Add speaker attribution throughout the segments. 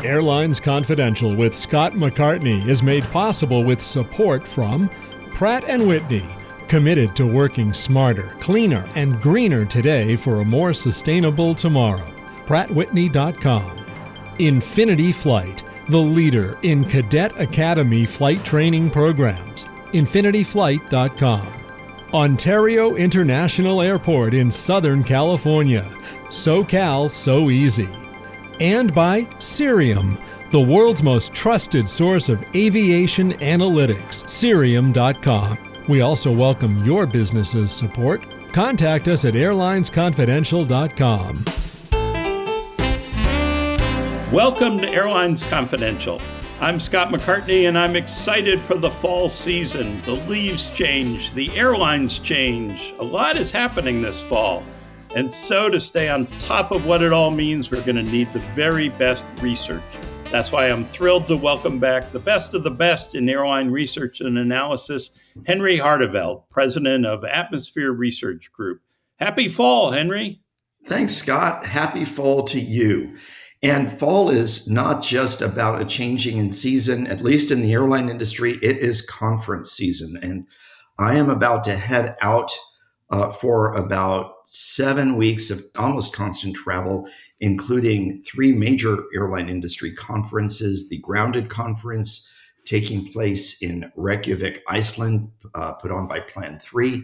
Speaker 1: Airlines Confidential with Scott McCartney is made possible with support from Pratt & Whitney, committed to working smarter, cleaner, and greener today for a more sustainable tomorrow. PrattWhitney.com. Infinity Flight, the leader in Cadet Academy flight training programs. InfinityFlight.com. Ontario International Airport in Southern California. SoCal So Easy. And by Cirium, the world's most trusted source of aviation analytics, Cirium.com. We also welcome your business's support. Contact us at airlinesconfidential.com.
Speaker 2: Welcome to Airlines Confidential. I'm Scott McCartney, and I'm excited for the fall season. The leaves change, the airlines change. A lot is happening this fall. And so to stay on top of what it all means, we're going to need the very best research. That's why I'm thrilled to welcome back the best of the best in airline research and analysis, Henry Harteveldt, president of Atmosphere Research Group. Happy fall, Henry.
Speaker 3: Thanks, Scott. Happy fall to you. And fall is not just about a changing in season, at least in the airline industry, it is conference season. And I am about to head out for about 7 weeks of almost constant travel, including 3 major airline industry conferences, the Grounded Conference taking place in Reykjavik, Iceland, put on by Plan 3,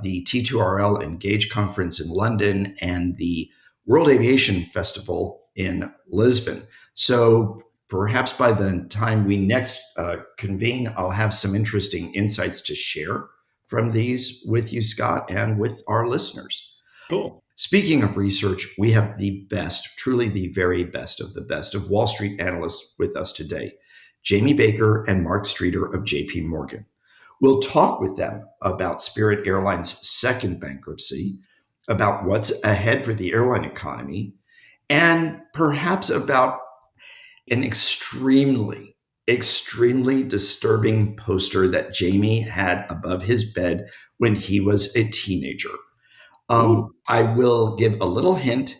Speaker 3: the T2RL Engage Conference in London, and the World Aviation Festival in Lisbon. So perhaps by the time we next convene, I'll have some interesting insights to share from these with you, Scott, and with our listeners.
Speaker 2: Cool.
Speaker 3: Speaking of research, we have the best, truly the very best of Wall Street analysts with us today, Jamie Baker and Mark Streeter of JP Morgan. We'll talk with them about Spirit Airlines' second bankruptcy, about what's ahead for the airline economy, and perhaps about an extremely disturbing poster that Jamie had above his bed when he was a teenager. I will give a little hint.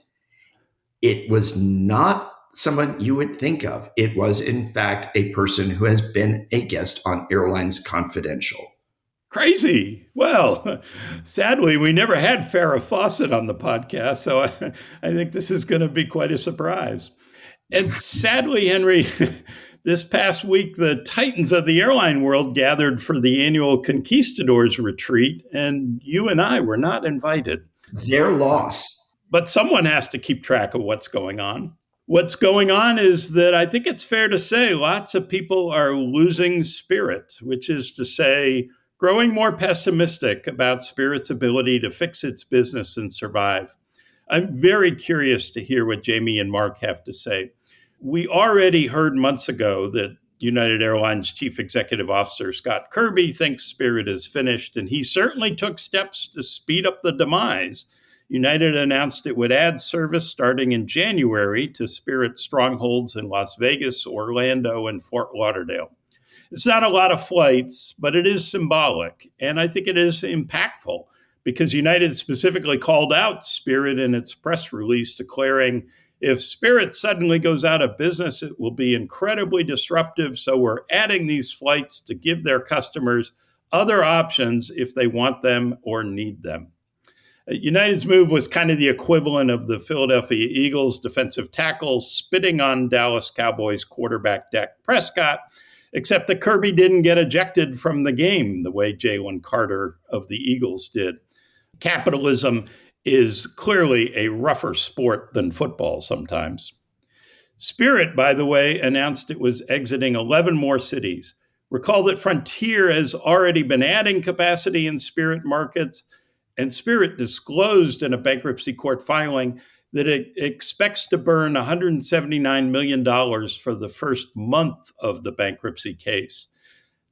Speaker 3: It was not someone you would think of. It was, in fact, a person who has been a guest on Airlines Confidential.
Speaker 2: Crazy. Well, sadly, we never had Farrah Fawcett on the podcast, so I think this is going to be quite a surprise. And sadly, Henry, this past week, the titans of the airline world gathered for the annual Conquistadors retreat, and you and I were not invited.
Speaker 3: Their loss.
Speaker 2: But someone has to keep track of what's going on. What's going on is that I think it's fair to say lots of people are losing Spirit, which is to say, growing more pessimistic about Spirit's ability to fix its business and survive. I'm very curious to hear what Jamie and Mark have to say. We already heard months ago that United Airlines Chief Executive Officer Scott Kirby thinks Spirit is finished, and he certainly took steps to speed up the demise. United announced it would add service starting in January to Spirit strongholds in Las Vegas, Orlando, and Fort Lauderdale. It's not a lot of flights, but it is symbolic, and I think it is impactful because United specifically called out Spirit in its press release, declaring, if Spirit suddenly goes out of business, it will be incredibly disruptive. So we're adding these flights to give their customers other options if they want them or need them. United's move was kind of the equivalent of the Philadelphia Eagles defensive tackle spitting on Dallas Cowboys quarterback Dak Prescott, except that Kirby didn't get ejected from the game the way Jalen Carter of the Eagles did. Capitalism is clearly a rougher sport than football sometimes. Spirit, by the way, announced it was exiting 11 more cities. Recall that Frontier has already been adding capacity in Spirit markets, and Spirit disclosed in a bankruptcy court filing that it expects to burn $179 million for the first month of the bankruptcy case.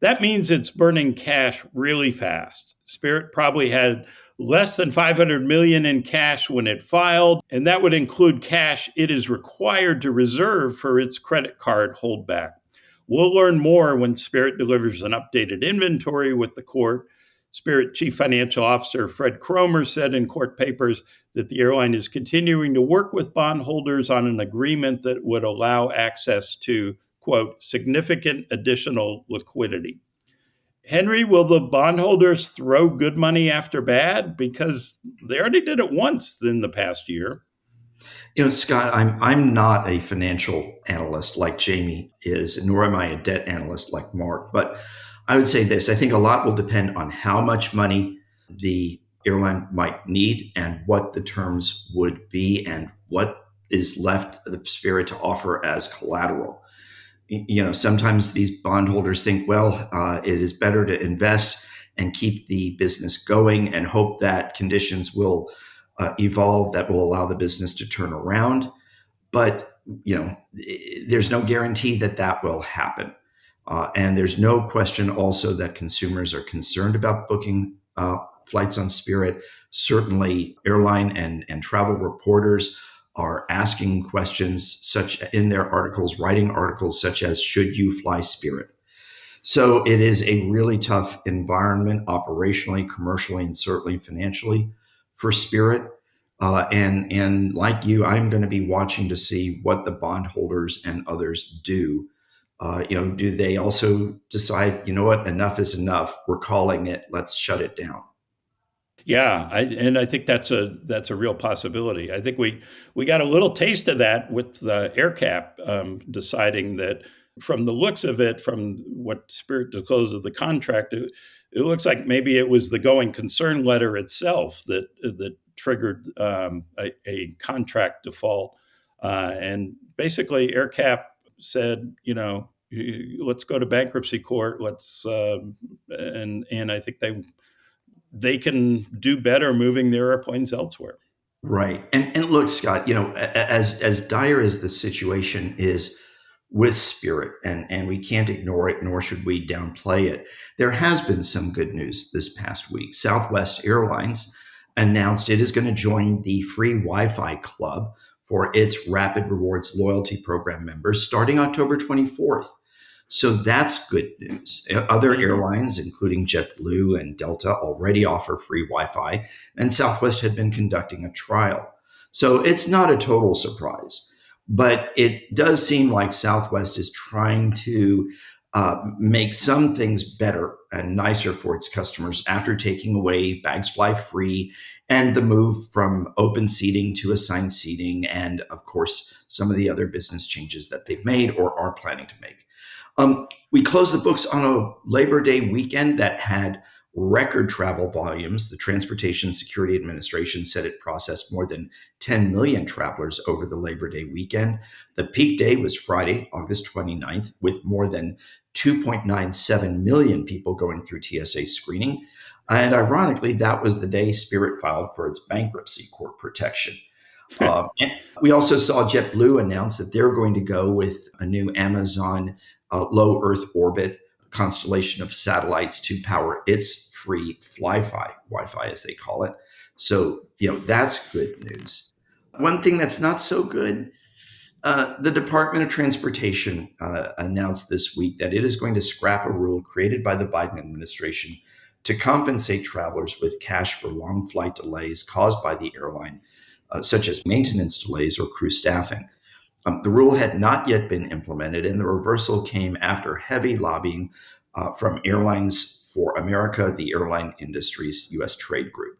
Speaker 2: That means it's burning cash really fast. Spirit probably had less than $500 million in cash when it filed, and that would include cash it is required to reserve for its credit card holdback. We'll learn more when Spirit delivers an updated inventory with the court. Spirit Chief Financial Officer Fred Cromer said in court papers that the airline is continuing to work with bondholders on an agreement that would allow access to, quote, significant additional liquidity. Henry, will the bondholders throw good money after bad? Because they already did it once in the past year.
Speaker 3: Scott, I'm not a financial analyst like Jamie is, nor am I a debt analyst like Mark. But I would say this: I think a lot will depend on how much money the airline might need and what the terms would be and what is left of the Spirit to offer as collateral. Sometimes these bondholders think, well, it is better to invest and keep the business going and hope that conditions will evolve that will allow the business to turn around. But, there's no guarantee that that will happen. And there's no question also that consumers are concerned about booking flights on Spirit. Certainly, airline and travel reporters are asking questions such in their articles, writing articles such as, should you fly Spirit? So it is a really tough environment operationally, commercially, and certainly financially for Spirit. And like you, I'm going to be watching to see what the bondholders and others do. Do they also decide, what, enough is enough? We're calling it. Let's shut it down.
Speaker 2: Yeah, I think that's a real possibility. I think we got a little taste of that with AerCap deciding that, from the looks of it, from what Spirit disclosed of the contract, it looks like maybe it was the going concern letter itself that triggered a contract default. And basically, AerCap said, let's go to bankruptcy court. And I think they can do better moving their airplanes elsewhere.
Speaker 3: Right. And look, Scott, as dire as the situation is with Spirit, and we can't ignore it, nor should we downplay it, there has been some good news this past week. Southwest Airlines announced it is going to join the free Wi-Fi club for its Rapid Rewards loyalty program members starting October 24th. So that's good news. Other airlines, including JetBlue and Delta, already offer free Wi-Fi, and Southwest had been conducting a trial. So it's not a total surprise, but it does seem like Southwest is trying to make some things better and nicer for its customers after taking away bags fly free and the move from open seating to assigned seating, and of course, some of the other business changes that they've made or are planning to make. We closed the books on a Labor Day weekend that had record travel volumes. The Transportation Security Administration said it processed more than 10 million travelers over the Labor Day weekend. The peak day was Friday, August 29th, with more than 2.97 million people going through TSA screening. And ironically, that was the day Spirit filed for its bankruptcy court protection. And we also saw JetBlue announce that they're going to go with a new Amazon low Earth orbit constellation of satellites to power its free Wi-Fi, as they call it. So, that's good news. One thing that's not so good, the Department of Transportation announced this week that it is going to scrap a rule created by the Biden administration to compensate travelers with cash for long flight delays caused by the airline, such as maintenance delays or crew staffing. The rule had not yet been implemented, and the reversal came after heavy lobbying from Airlines for America, the airline industry's U.S. trade group.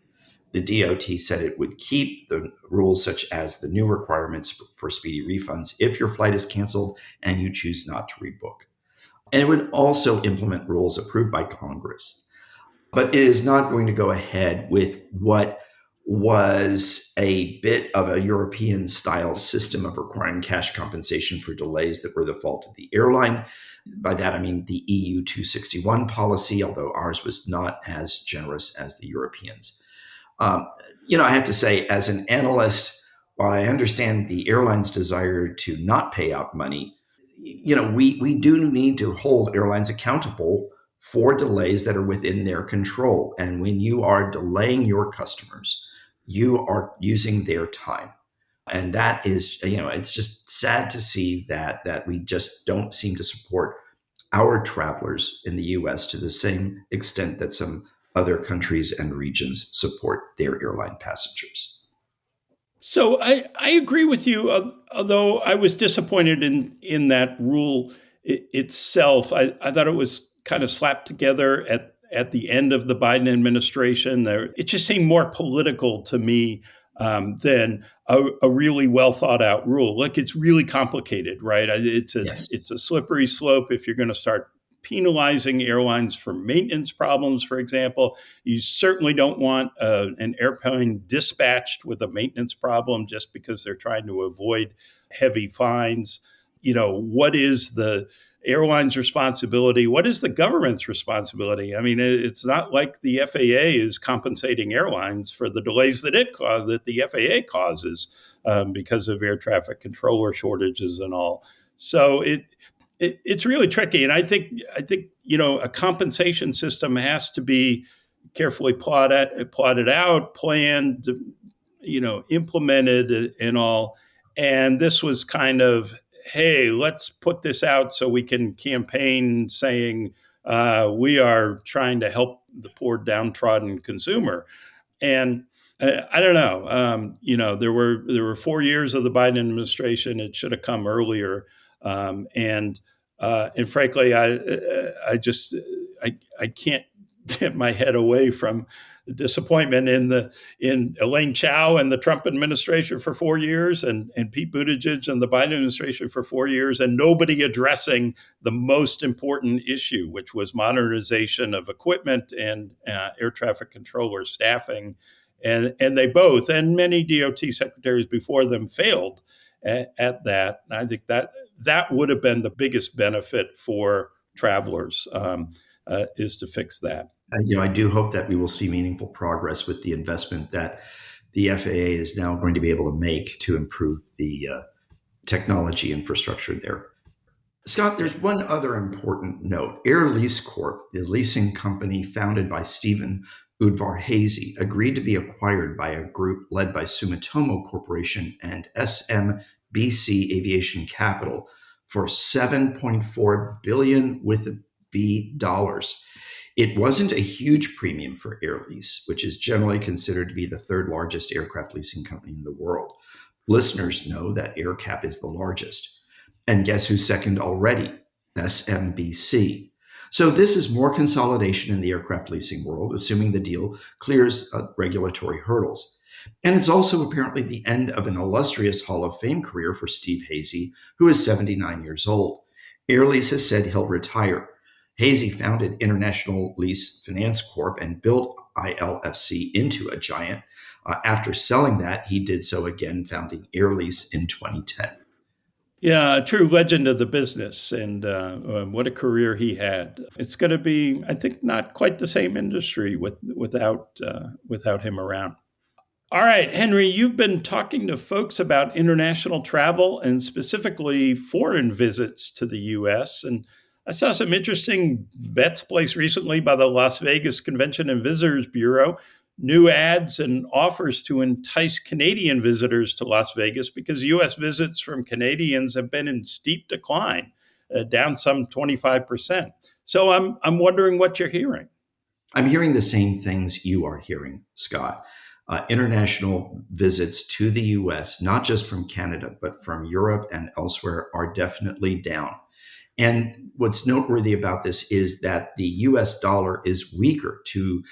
Speaker 3: The DOT said it would keep the rules such as the new requirements for speedy refunds if your flight is canceled and you choose not to rebook. And it would also implement rules approved by Congress. But it is not going to go ahead with what was a bit of a European style system of requiring cash compensation for delays that were the fault of the airline. By that, I mean the EU 261 policy, although ours was not as generous as the Europeans. I have to say, as an analyst, while I understand the airline's desire to not pay out money, we do need to hold airlines accountable for delays that are within their control. And when you are delaying your customers, you are using their time. And that is, it's just sad to see that we just don't seem to support our travelers in the US to the same extent that some other countries and regions support their airline passengers.
Speaker 2: So I agree with you, although I was disappointed in that rule itself. I thought it was kind of slapped together at the end of the Biden administration. It just seemed more political to me than a really well thought out rule. Look, it's really complicated, right?
Speaker 3: Yes.
Speaker 2: It's a slippery slope if you're going to start penalizing airlines for maintenance problems, for example. You certainly don't want an airplane dispatched with a maintenance problem just because they're trying to avoid heavy fines. What is the airline's responsibility? What is the government's responsibility? I mean, it's not like the FAA is compensating airlines for the delays that the FAA causes because of air traffic controller shortages and all. So it's really tricky, and I think a compensation system has to be carefully plotted out, planned, implemented, and all. And this was kind of, hey, let's put this out so we can campaign saying we are trying to help the poor downtrodden consumer. And I don't know. There were 4 years of the Biden administration. It should have come earlier. And frankly, I can't get my head away from the disappointment in Elaine Chao and the Trump administration for 4 years, and Pete Buttigieg and the Biden administration for 4 years, and nobody addressing the most important issue, which was modernization of equipment and air traffic controller staffing. And they both, and many DOT secretaries before them, failed at that. And I think that would have been the biggest benefit for travelers, is to fix that.
Speaker 3: I do hope that we will see meaningful progress with the investment that the FAA is now going to be able to make to improve the technology infrastructure there. Scott, there's one other important note. Air Lease Corp, the leasing company founded by Stephen Udvar-Házy, agreed to be acquired by a group led by Sumitomo Corporation and SMBC Aviation Capital for $7.4 billion with a B dollars. It wasn't a huge premium for Air Lease, which is generally considered to be the third largest aircraft leasing company in the world. Listeners know that AerCap is the largest. And guess who's second already? SMBC. So this is more consolidation in the aircraft leasing world, assuming the deal clears regulatory hurdles. And it's also apparently the end of an illustrious Hall of Fame career for Steve Házy, who is 79 years old. Air Lease has said he'll retire. Házy founded International Lease Finance Corp and built ILFC into a giant. After selling that, he did so again, founding Air Lease in 2010.
Speaker 2: Yeah, a true legend of the business, and what a career he had. It's going to be, I think, not quite the same industry without him around. All right, Henry, you've been talking to folks about international travel and specifically foreign visits to the U.S., and I saw some interesting bets placed recently by the Las Vegas Convention and Visitors Bureau, new ads and offers to entice Canadian visitors to Las Vegas because U.S. visits from Canadians have been in steep decline, down some 25%. So I'm wondering what you're hearing.
Speaker 3: I'm hearing the same things you are hearing, Scott. International visits to the U.S., not just from Canada, but from Europe and elsewhere, are definitely down. And what's noteworthy about this is that the US dollar is weaker to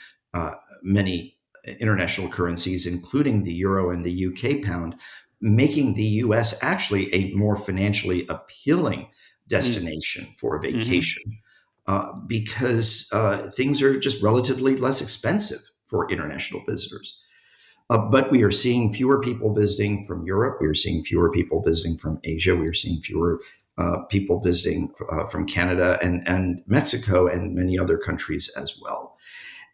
Speaker 3: many international currencies, including the euro and the UK pound, making the US actually a more financially appealing destination for a vacation because things are just relatively less expensive for international visitors. But we are seeing fewer people visiting from Europe. We are seeing fewer people visiting from Asia. We are seeing fewer people visiting from Canada and Mexico and many other countries as well.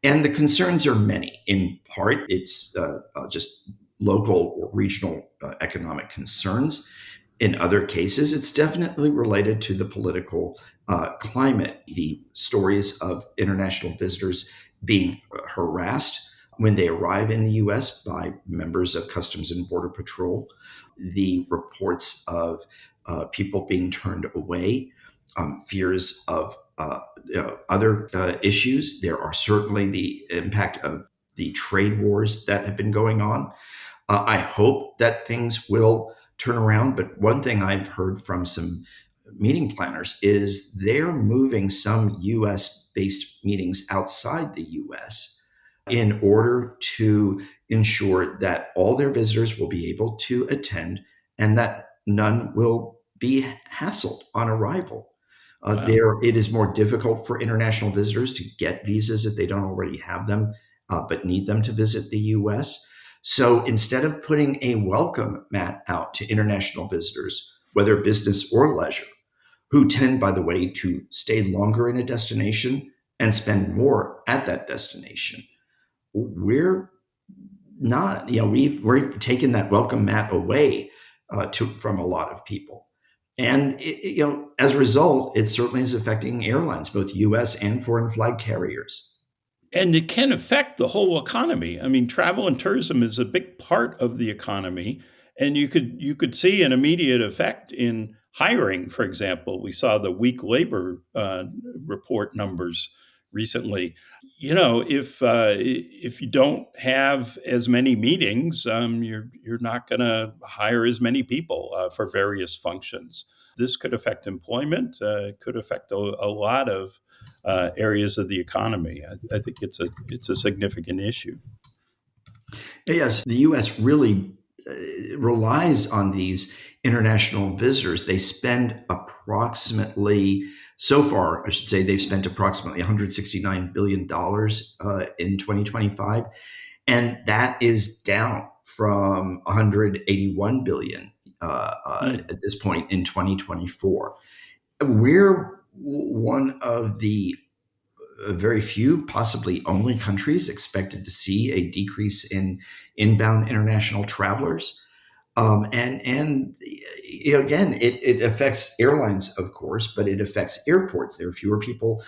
Speaker 3: And the concerns are many. In part, it's just local or regional economic concerns. In other cases, it's definitely related to the political climate. The stories of international visitors being harassed when they arrive in the U.S. by members of Customs and Border Patrol, the reports of people being turned away, fears of other issues. There are certainly the impact of the trade wars that have been going on. I hope that things will turn around. But one thing I've heard from some meeting planners is they're moving some US based meetings outside the US in order to ensure that all their visitors will be able to attend and that none will be hassled on arrival.
Speaker 2: Wow.
Speaker 3: It is more difficult for international visitors to get visas if they don't already have them, but need them to visit the US. So instead of putting a welcome mat out to international visitors, whether business or leisure, who tend, by the way, to stay longer in a destination and spend more at that destination, we're not, we've taken that welcome mat away from a lot of people. And as a result, it certainly is affecting airlines, both U.S. and foreign flag carriers.
Speaker 2: And it can affect the whole economy. I mean, travel and tourism is a big part of the economy, and you could see an immediate effect in hiring. For example, we saw the weak labor report numbers recently. If you don't have as many meetings, you're not going to hire as many people for various functions. This could affect employment. It could affect a lot of areas of the economy. I think it's a significant issue.
Speaker 3: Yes, the U.S. really relies on these international visitors. They spend so far, I should say, they've spent approximately $169 billion in 2025, and that is down from $181 billion at this point in 2024. We're one of the very few, possibly only countries expected to see a decrease in inbound international travelers. And again, it affects airlines, of course, but it affects airports. There are fewer people,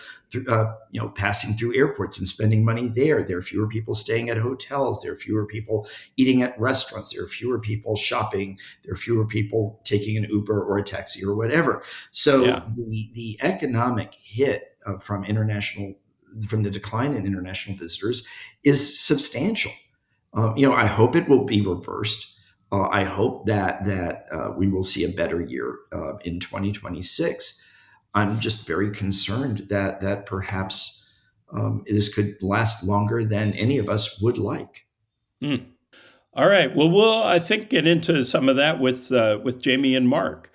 Speaker 3: passing through airports and spending money there. There are fewer people staying at hotels. There are fewer people eating at restaurants. There are fewer people shopping. There are fewer people taking an Uber or a taxi or whatever. So the economic hit from the decline in international visitors is substantial. I hope it will be reversed. I hope that we will see a better year in 2026. I'm just very concerned that perhaps this could last longer than any of us would like.
Speaker 2: All right. Well, we'll I think get into some of that with Jamie and Mark.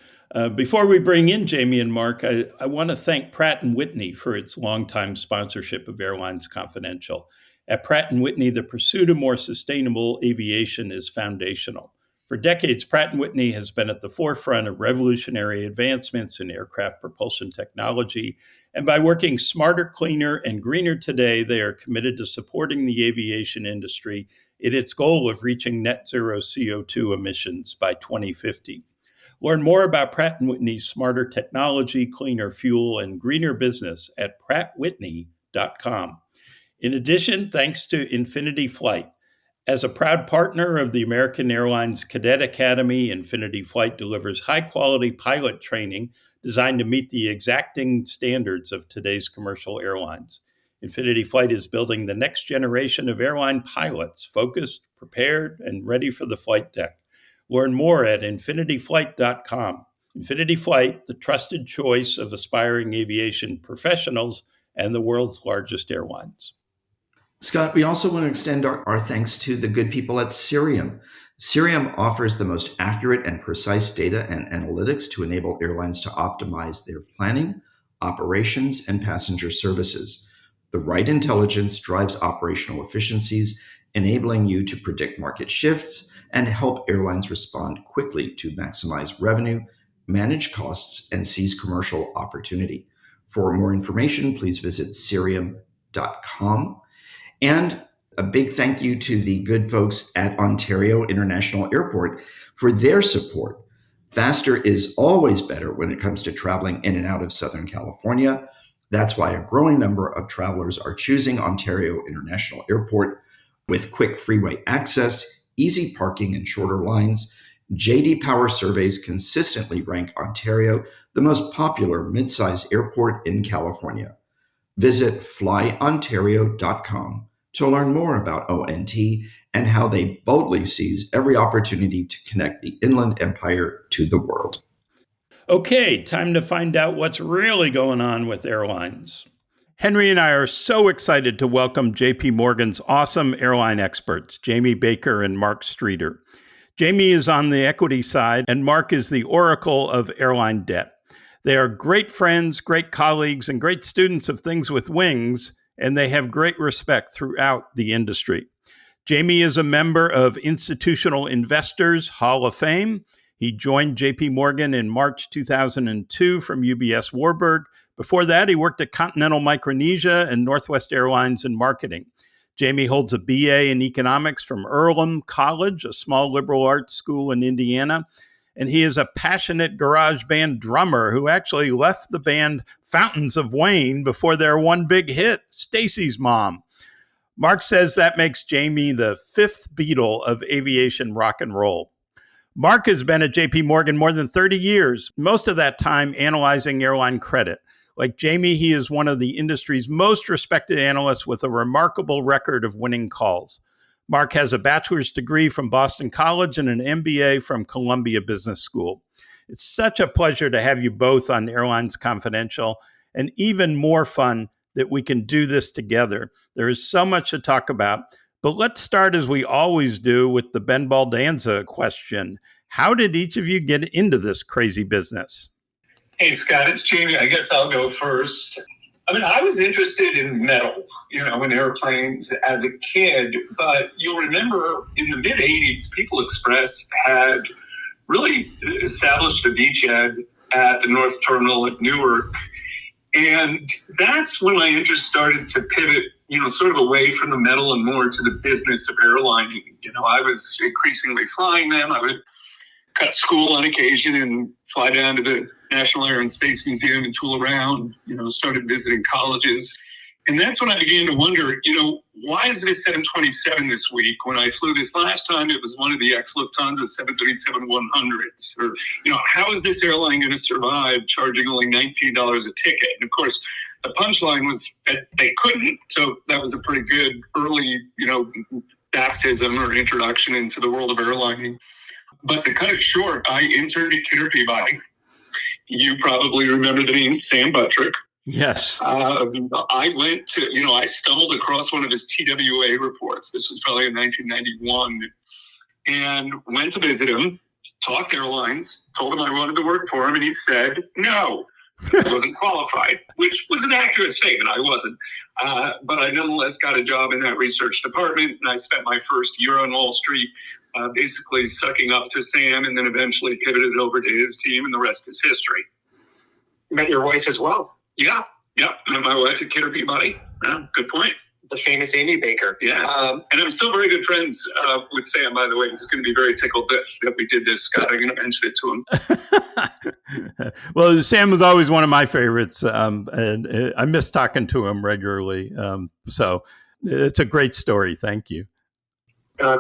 Speaker 2: Before we bring in Jamie and Mark, I want to thank Pratt & Whitney for its longtime sponsorship of Airlines Confidential. At Pratt & Whitney, the pursuit of more sustainable aviation is foundational. For decades, Pratt & Whitney has been at the forefront of revolutionary advancements in aircraft propulsion technology, and by working smarter, cleaner, and greener today, they are committed to supporting the aviation industry in its goal of reaching net zero CO2 emissions by 2050. Learn more about Pratt & Whitney's smarter technology, cleaner fuel, and greener business at prattwhitney.com. In addition, thanks to Infinity Flight. As a proud partner of the American Airlines Cadet Academy, Infinity Flight delivers high-quality pilot training designed to meet the exacting standards of today's commercial airlines. Infinity Flight is building the next generation of airline pilots, focused, prepared, and ready for the flight deck. Learn more at infinityflight.com. Infinity Flight, the trusted choice of aspiring aviation professionals and the world's largest airlines.
Speaker 3: Scott, we also want to extend our thanks to the good people at Cirium. Cirium offers the most accurate and precise data and analytics to enable airlines to optimize their planning, operations, and passenger services. The right intelligence drives operational efficiencies, enabling you to predict market shifts and help airlines respond quickly to maximize revenue, manage costs, and seize commercial opportunity. For more information, please visit cirium.com. And a big thank you to the good folks at Ontario International Airport for their support. Faster is always better when it comes to traveling in and out of Southern California. That's why a growing number of travelers are choosing Ontario International Airport with quick freeway access, easy parking, and shorter lines. J.D. Power surveys consistently rank Ontario the most popular mid-size airport in California. Visit flyontario.com to learn more about ONT and how they boldly seize every opportunity to connect the Inland Empire to the world.
Speaker 2: Okay, time to find out what's really going on with airlines. Henry and I are so excited to welcome JP Morgan's awesome airline experts, Jamie Baker and Mark Streeter. Jamie is on the equity side, and Mark is the oracle of airline debt. They are great friends, great colleagues, and great students of things with wings, and they have great respect throughout the industry. Jamie is a member of Institutional Investors Hall of Fame. He joined JP Morgan in March 2002 from UBS Warburg. Before that, he worked at Continental Micronesia and Northwest Airlines in marketing. Jamie holds a BA in economics from Earlham College, a small liberal arts school in Indiana. And he is a passionate garage band drummer who actually left the band Fountains of Wayne before their one big hit, Stacy's Mom. Mark says that makes Jamie the fifth Beatle of aviation rock and roll. Mark has been at JP Morgan more than 30 years, most of that time analyzing airline credit. Like Jamie, he is one of the industry's most respected analysts with a remarkable record of winning calls. Mark has a bachelor's degree from Boston College and an MBA from Columbia Business School. It's such a pleasure to have you both on Airlines Confidential, and even more fun that we can do this together. There is so much to talk about, but let's start as we always do with the Ben Baldanza question. How did each of you get into this crazy business?
Speaker 4: Hey, Scott, it's Jamie. I guess I'll go first. I was interested in metal, in airplanes as a kid, but you'll remember in the mid-'80s, People Express had really established a beachhead at the North Terminal at Newark. And that's when my interest started to pivot, sort of away from the metal and more to the business of airlining. I was increasingly flying them. I would cut school on occasion and fly down to the National Air and Space Museum and tool around, started visiting colleges. And that's when I began to wonder, why is it a 727 this week? When I flew this last time, it was one of the ex-Lufthansa 737-100s. Or, how is this airline going to survive charging only $19 a ticket? And of course, the punchline was that they couldn't. So that was a pretty good early, baptism or introduction into the world of airlining. But to cut it short, I interned at Kidder Peabody. You probably remember the name Sam Buttrick.
Speaker 2: Yes.
Speaker 4: I went to, I stumbled across one of his TWA reports. This was probably in 1991. And went to visit him, talked airlines, told him I wanted to work for him, and he said, no, I wasn't qualified, which was an accurate statement. I wasn't. But I nonetheless got a job in that research department, and I spent my first year on Wall Street basically sucking up to Sam, and then eventually pivoted over to his team, and the rest is history.
Speaker 5: Met your wife as well.
Speaker 4: Yeah. Met my wife at Kidder Peabody. Yeah, good point.
Speaker 5: The famous Amy Baker.
Speaker 4: Yeah. And I'm still very good friends with Sam, by the way. He's going to be very tickled that we did this, Scott. I'm going to mention it to him.
Speaker 2: Well, Sam was always one of my favorites, and I miss talking to him regularly. So it's a great story. Thank you.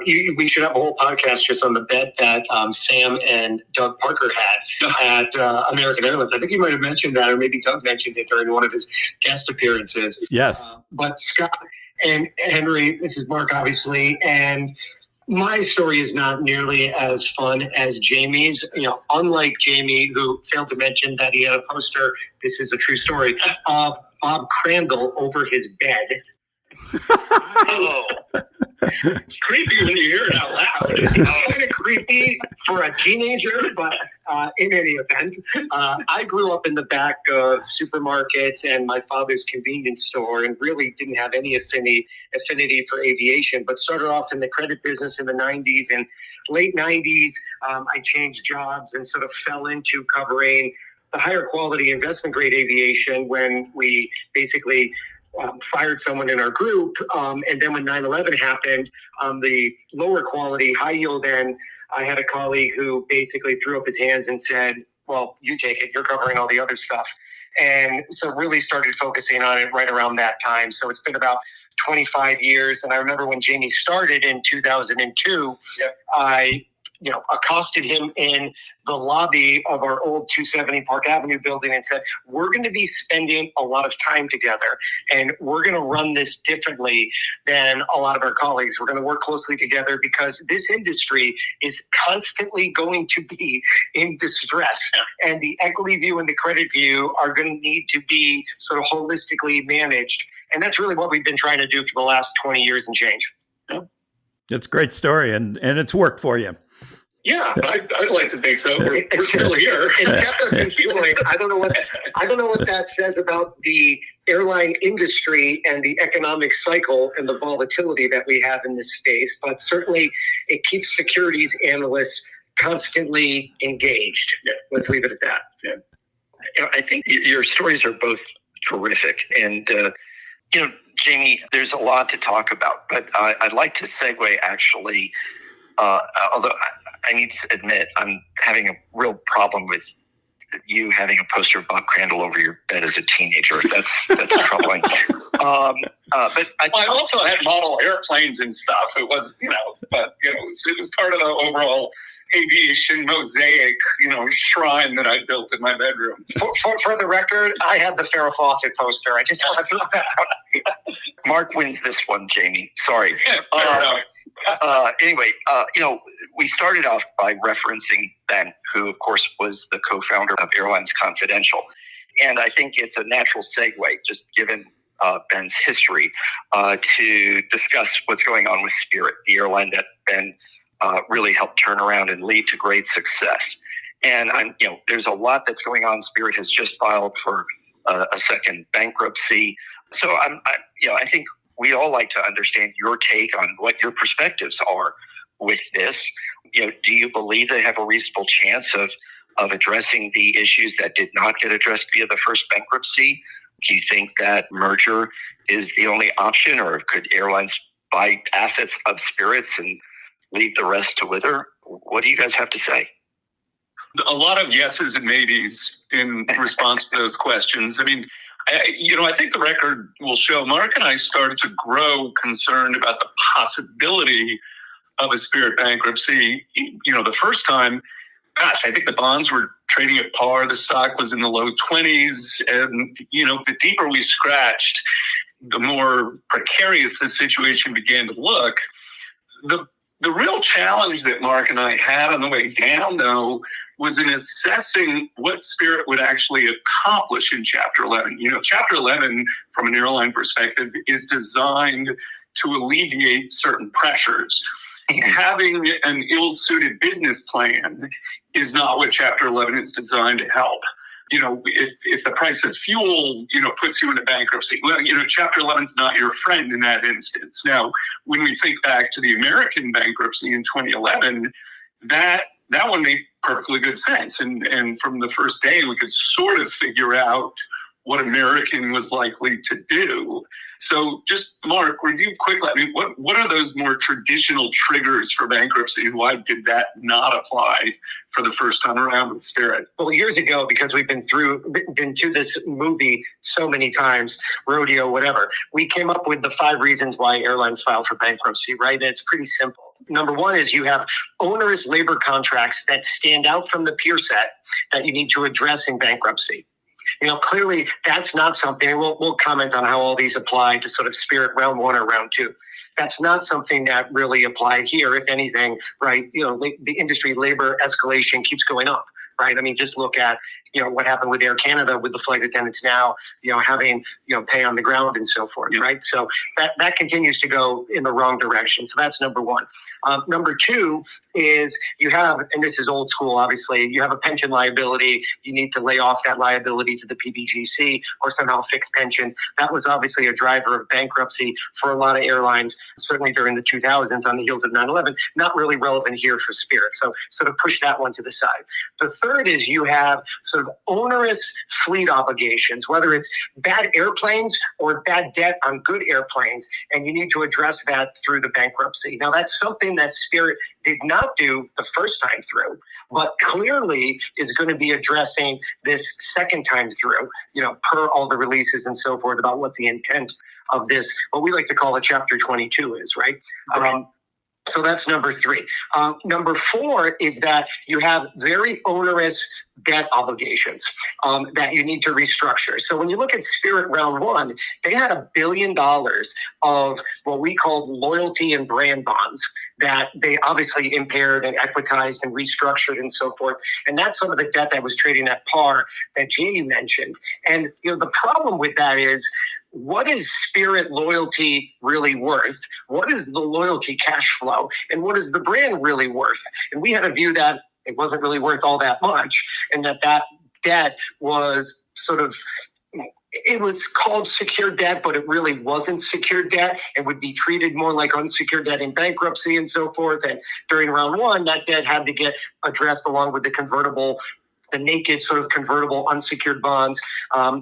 Speaker 5: We should have a whole podcast just on the bet that Sam and Doug Parker had at American Airlines. I think you might have mentioned that, or maybe Doug mentioned it during one of his guest appearances.
Speaker 2: Yes.
Speaker 5: But Scott and Henry, this is Mark, obviously, and my story is not nearly as fun as Jamie's. Unlike Jamie, who failed to mention that he had a poster, this is a true story, of Bob Crandall over his bed.
Speaker 4: It's creepy when you hear it out loud.
Speaker 5: It's kind of creepy for a teenager, but in any event, I grew up in the back of supermarkets and my father's convenience store, and really didn't have any affinity for aviation, but started off in the credit business in the 90s. And late 90s, I changed jobs and sort of fell into covering the higher quality investment grade aviation when we basically fired someone in our group. And then when 9/11 happened, the lower quality, high yield end, I had a colleague who basically threw up his hands and said, well, you take it, you're covering all the other stuff. And so really started focusing on it right around that time. So it's been about 25 years. And I remember when Jamie started in 2002, I accosted him in the lobby of our old 270 Park Avenue building and said, we're going to be spending a lot of time together and we're going to run this differently than a lot of our colleagues. We're going to work closely together because this industry is constantly going to be in distress, and the equity view and the credit view are going to need to be sort of holistically managed. And that's really what we've been trying to do for the last 20 years and change.
Speaker 2: It's a great story, and it's worked for you.
Speaker 4: Yeah, I'd like to think so. We're still here.
Speaker 5: It kept us in fueling. I don't know what that says about the airline industry and the economic cycle and the volatility that we have in this space, but certainly it keeps securities analysts constantly engaged. Yeah. Let's leave it at that.
Speaker 3: Yeah. I think your stories are both terrific, and Jamie, there's a lot to talk about, but I'd like to segue actually, although I need to admit I'm having a real problem with you having a poster of Bob Crandall over your bed as a teenager. That's troubling. But I
Speaker 4: also had model airplanes and stuff. It was, it was part of the overall aviation mosaic, shrine that I built in my bedroom.
Speaker 5: For the record, I had the Farrah Fawcett poster. I just want to throw that out.
Speaker 3: Mark wins this one, Jamie. Sorry.
Speaker 4: Yeah, fair enough.
Speaker 3: Anyway, we started off by referencing Ben, who, of course, was the co-founder of Airlines Confidential. And I think it's a natural segue, just given Ben's history, to discuss what's going on with Spirit, the airline that Ben really helped turn around and lead to great success. And there's a lot that's going on. Spirit has just filed for a second bankruptcy. So I think we'd all like to understand your take on what your perspectives are with this. Do you believe they have a reasonable chance of addressing the issues that did not get addressed via the first bankruptcy? Do you think that merger is the only option, or could airlines buy assets of Spirits and leave the rest to wither? What do you guys have to say?
Speaker 4: A lot of yeses and maybes in response to those questions. I mean, I think the record will show Mark and I started to grow concerned about the possibility of a Spirit bankruptcy. The first time, I think the bonds were trading at par. The stock was in the low 20s. And, the deeper we scratched, the more precarious the situation began to look. The real challenge that Mark and I had on the way down, though, was in assessing what Spirit would actually accomplish in Chapter 11. Chapter 11, from an airline perspective, is designed to alleviate certain pressures. Having an ill-suited business plan is not what Chapter 11 is designed to help. If the price of fuel, puts you into bankruptcy, well, Chapter 11 is not your friend in that instance. Now, when we think back to the American bankruptcy in 2011, that one made perfectly good sense. And from the first day, we could sort of figure out what American was likely to do. So just, Mark, review quickly. I mean, what are those more traditional triggers for bankruptcy? Why did that not apply for the first time around with Spirit?
Speaker 5: Well, years ago, because we've been to this movie so many times, rodeo, whatever, we came up with the 5 reasons why airlines file for bankruptcy, right? And it's pretty simple. Number one is you have onerous labor contracts that stand out from the peer set that you need to address in bankruptcy. Clearly that's not something, and we'll comment on how all these apply to sort of Spirit round 1 or round 2. That's not something that really applied here. If anything, right, the industry labor escalation keeps going up, right? I mean, just look at, what happened with Air Canada with the flight attendants now, having, pay on the ground and so forth, right? So that continues to go in the wrong direction. So that's number one. Number two is you have, and this is old school, obviously, you have a pension liability. You need to lay off that liability to the PBGC or somehow fix pensions. That was obviously a driver of bankruptcy for a lot of airlines, certainly during the 2000s on the heels of 9/11. Not really relevant here for Spirit. So sort of push that one to the side. The third is you have sort of onerous fleet obligations, whether it's bad airplanes or bad debt on good airplanes, and you need to address that through the bankruptcy. Now, that's something that Spirit did not do the first time through, but clearly is going to be addressing this second time through, per all the releases and so forth about what the intent of this, what we like to call a Chapter 22 is, right? So that's number three. Number four is that you have very onerous debt obligations that you need to restructure. So when you look at Spirit round one, they had $1 billion of what we called loyalty and brand bonds that they obviously impaired and equitized and restructured and so forth. And that's some of the debt that was trading at par that Jamie mentioned. And the problem with that is, what is Spirit loyalty really worth? What is the loyalty cash flow? And what is the brand really worth? And we had a view that it wasn't really worth all that much, and that debt was sort of, it was called secured debt, but it really wasn't secured debt. It would be treated more like unsecured debt in bankruptcy and so forth. And during round one, that debt had to get addressed along with the naked sort of convertible unsecured bonds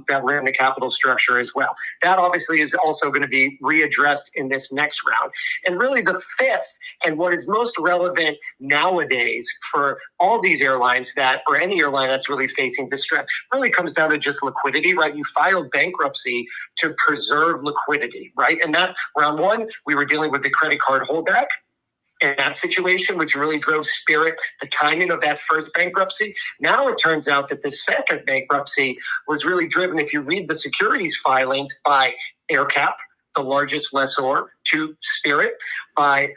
Speaker 5: that were in the capital structure as well. That obviously is also going to be readdressed in this next round. And really the fifth, and what is most relevant nowadays for all these airlines, that for any airline that's really facing distress, really comes down to just liquidity, right? You filed bankruptcy to preserve liquidity, right? And that's round one. We were dealing with the credit card holdback in that situation, which really drove Spirit, the timing of that first bankruptcy. Now it turns out that the second bankruptcy was really driven, if you read the securities filings, by AerCap, the largest lessor to Spirit, by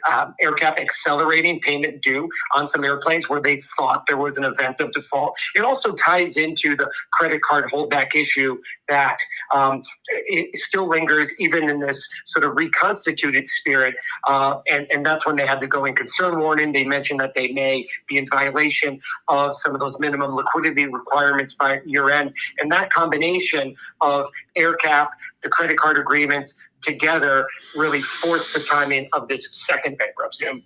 Speaker 5: AerCap accelerating payment due on some airplanes where they thought there was an event of default. It also ties into the credit card holdback issue that it still lingers even in this sort of reconstituted Spirit. And that's when they had to go in concern warning. They mentioned that they may be in violation of some of those minimum liquidity requirements by year end. And that combination of AerCap, the credit card agreements, together really forced the timing of this second bankruptcy.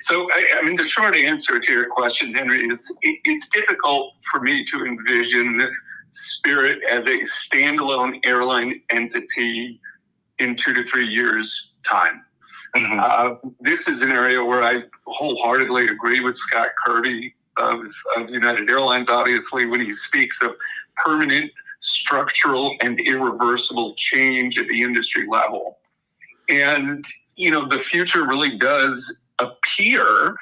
Speaker 4: So, I mean, the short answer to your question, Henry, is it's difficult for me to envision Spirit as a standalone airline entity in 2 to 3 years' time. Mm-hmm. This is an area where I wholeheartedly agree with Scott Kirby of United Airlines, obviously, when he speaks of permanent, structural, and irreversible change at the industry level. And, the future really does appear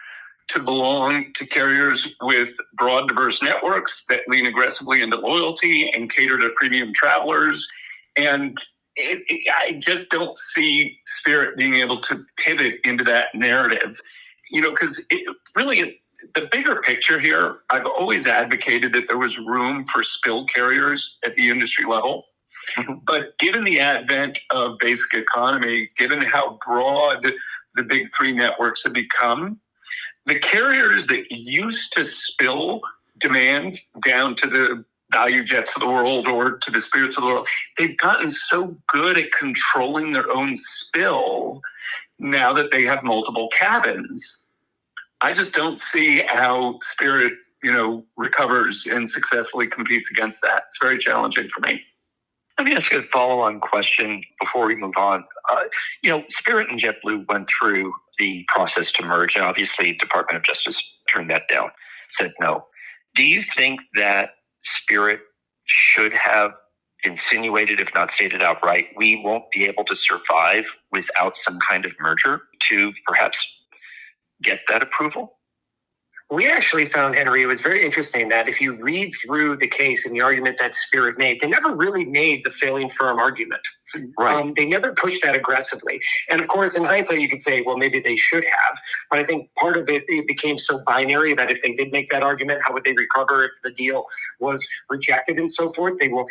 Speaker 4: to belong to carriers with broad, diverse networks that lean aggressively into loyalty and cater to premium travelers. And I just don't see Spirit being able to pivot into that narrative, because the bigger picture here, I've always advocated that there was room for spill carriers at the industry level. Mm-hmm. But given the advent of basic economy, given how broad the big three networks have become, the carriers that used to spill demand down to the value jets of the world or to the Spirits of the world, they've gotten so good at controlling their own spill now that they have multiple cabins. I just don't see how Spirit, recovers and successfully competes against that. It's very challenging for me.
Speaker 6: Let me ask you a follow-on question before we move on. Spirit and JetBlue went through the process to merge, and obviously Department of Justice turned that down, said no. Do you think that Spirit should have insinuated, if not stated outright, we won't be able to survive without some kind of merger to perhaps get that approval?
Speaker 5: We actually found, Henry, it was very interesting that if you read through the case and the argument that Spirit made, they never really made the failing firm argument. Right. They never pushed that aggressively. And of course, in hindsight, you could say, well, maybe they should have. But I think part of it became so binary that if they did make that argument, how would they recover if the deal was rejected and so forth? They will,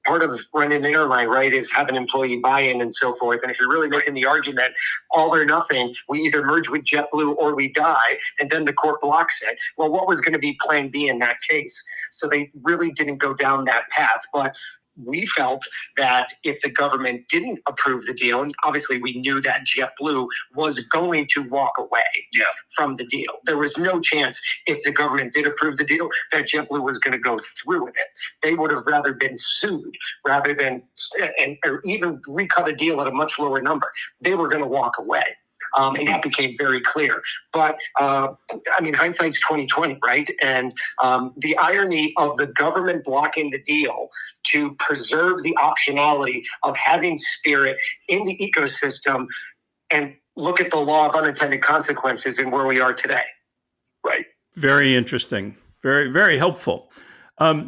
Speaker 5: part of running an airline, right, is having employee buy-in and so forth. And if you're really making the argument, all or nothing, we either merge with JetBlue or we die, and then the court blocks it. Well, what was going to be plan B in that case? So they really didn't go down that path. But we felt that if the government didn't approve the deal, and obviously we knew that JetBlue was going to walk away from the deal. There was no chance if the government did approve the deal that JetBlue was going to go through with it. They would have rather been sued rather than, or even recut a deal at a much lower number. They were going to walk away. And that became very clear. But, hindsight's 20/20, right? And the irony of the government blocking the deal to preserve the optionality of having Spirit in the ecosystem and look at the law of unintended consequences and where we are today.
Speaker 6: Right.
Speaker 2: Very interesting. Very, very helpful.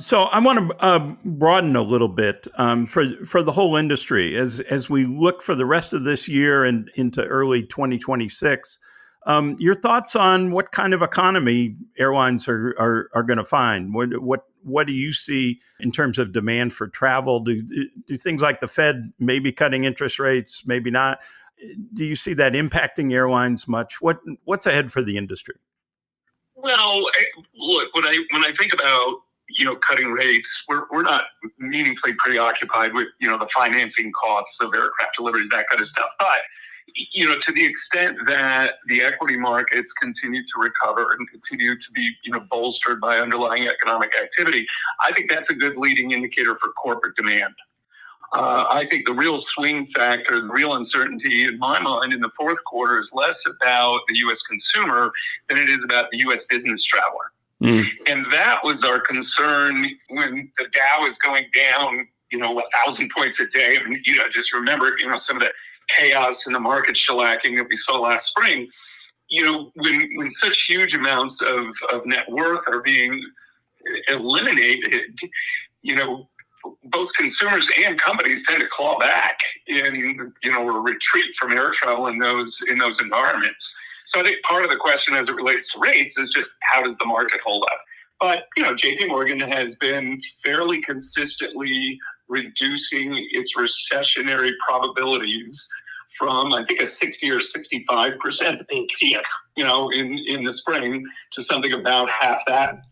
Speaker 2: So I want to broaden a little bit for the whole industry as we look for the rest of this year and into early 2026. Your thoughts on what kind of economy airlines are going to find? What do you see in terms of demand for travel? Do things like the Fed maybe cutting interest rates, maybe not? Do you see that impacting airlines much? What's ahead for the industry?
Speaker 4: Well, look, when I think about, cutting rates, we're not meaningfully preoccupied with, the financing costs of aircraft deliveries, that kind of stuff. But, to the extent that the equity markets continue to recover and continue to be, bolstered by underlying economic activity, I think that's a good leading indicator for corporate demand. I think the real swing factor, the real uncertainty in my mind in the fourth quarter is less about the U.S. consumer than it is about the U.S. business traveler. And that was our concern when the Dow is going down, 1,000 points a day. And, just remember, some of the chaos in the market shellacking that we saw last spring. When such huge amounts of net worth are being eliminated, both consumers and companies tend to claw back in, a retreat from air travel in those environments. So I think part of the question as it relates to rates is just how does the market hold up? But, JP Morgan has been fairly consistently reducing its recessionary probabilities from, I think, a 60 or 65% peak, in the spring to something about half that,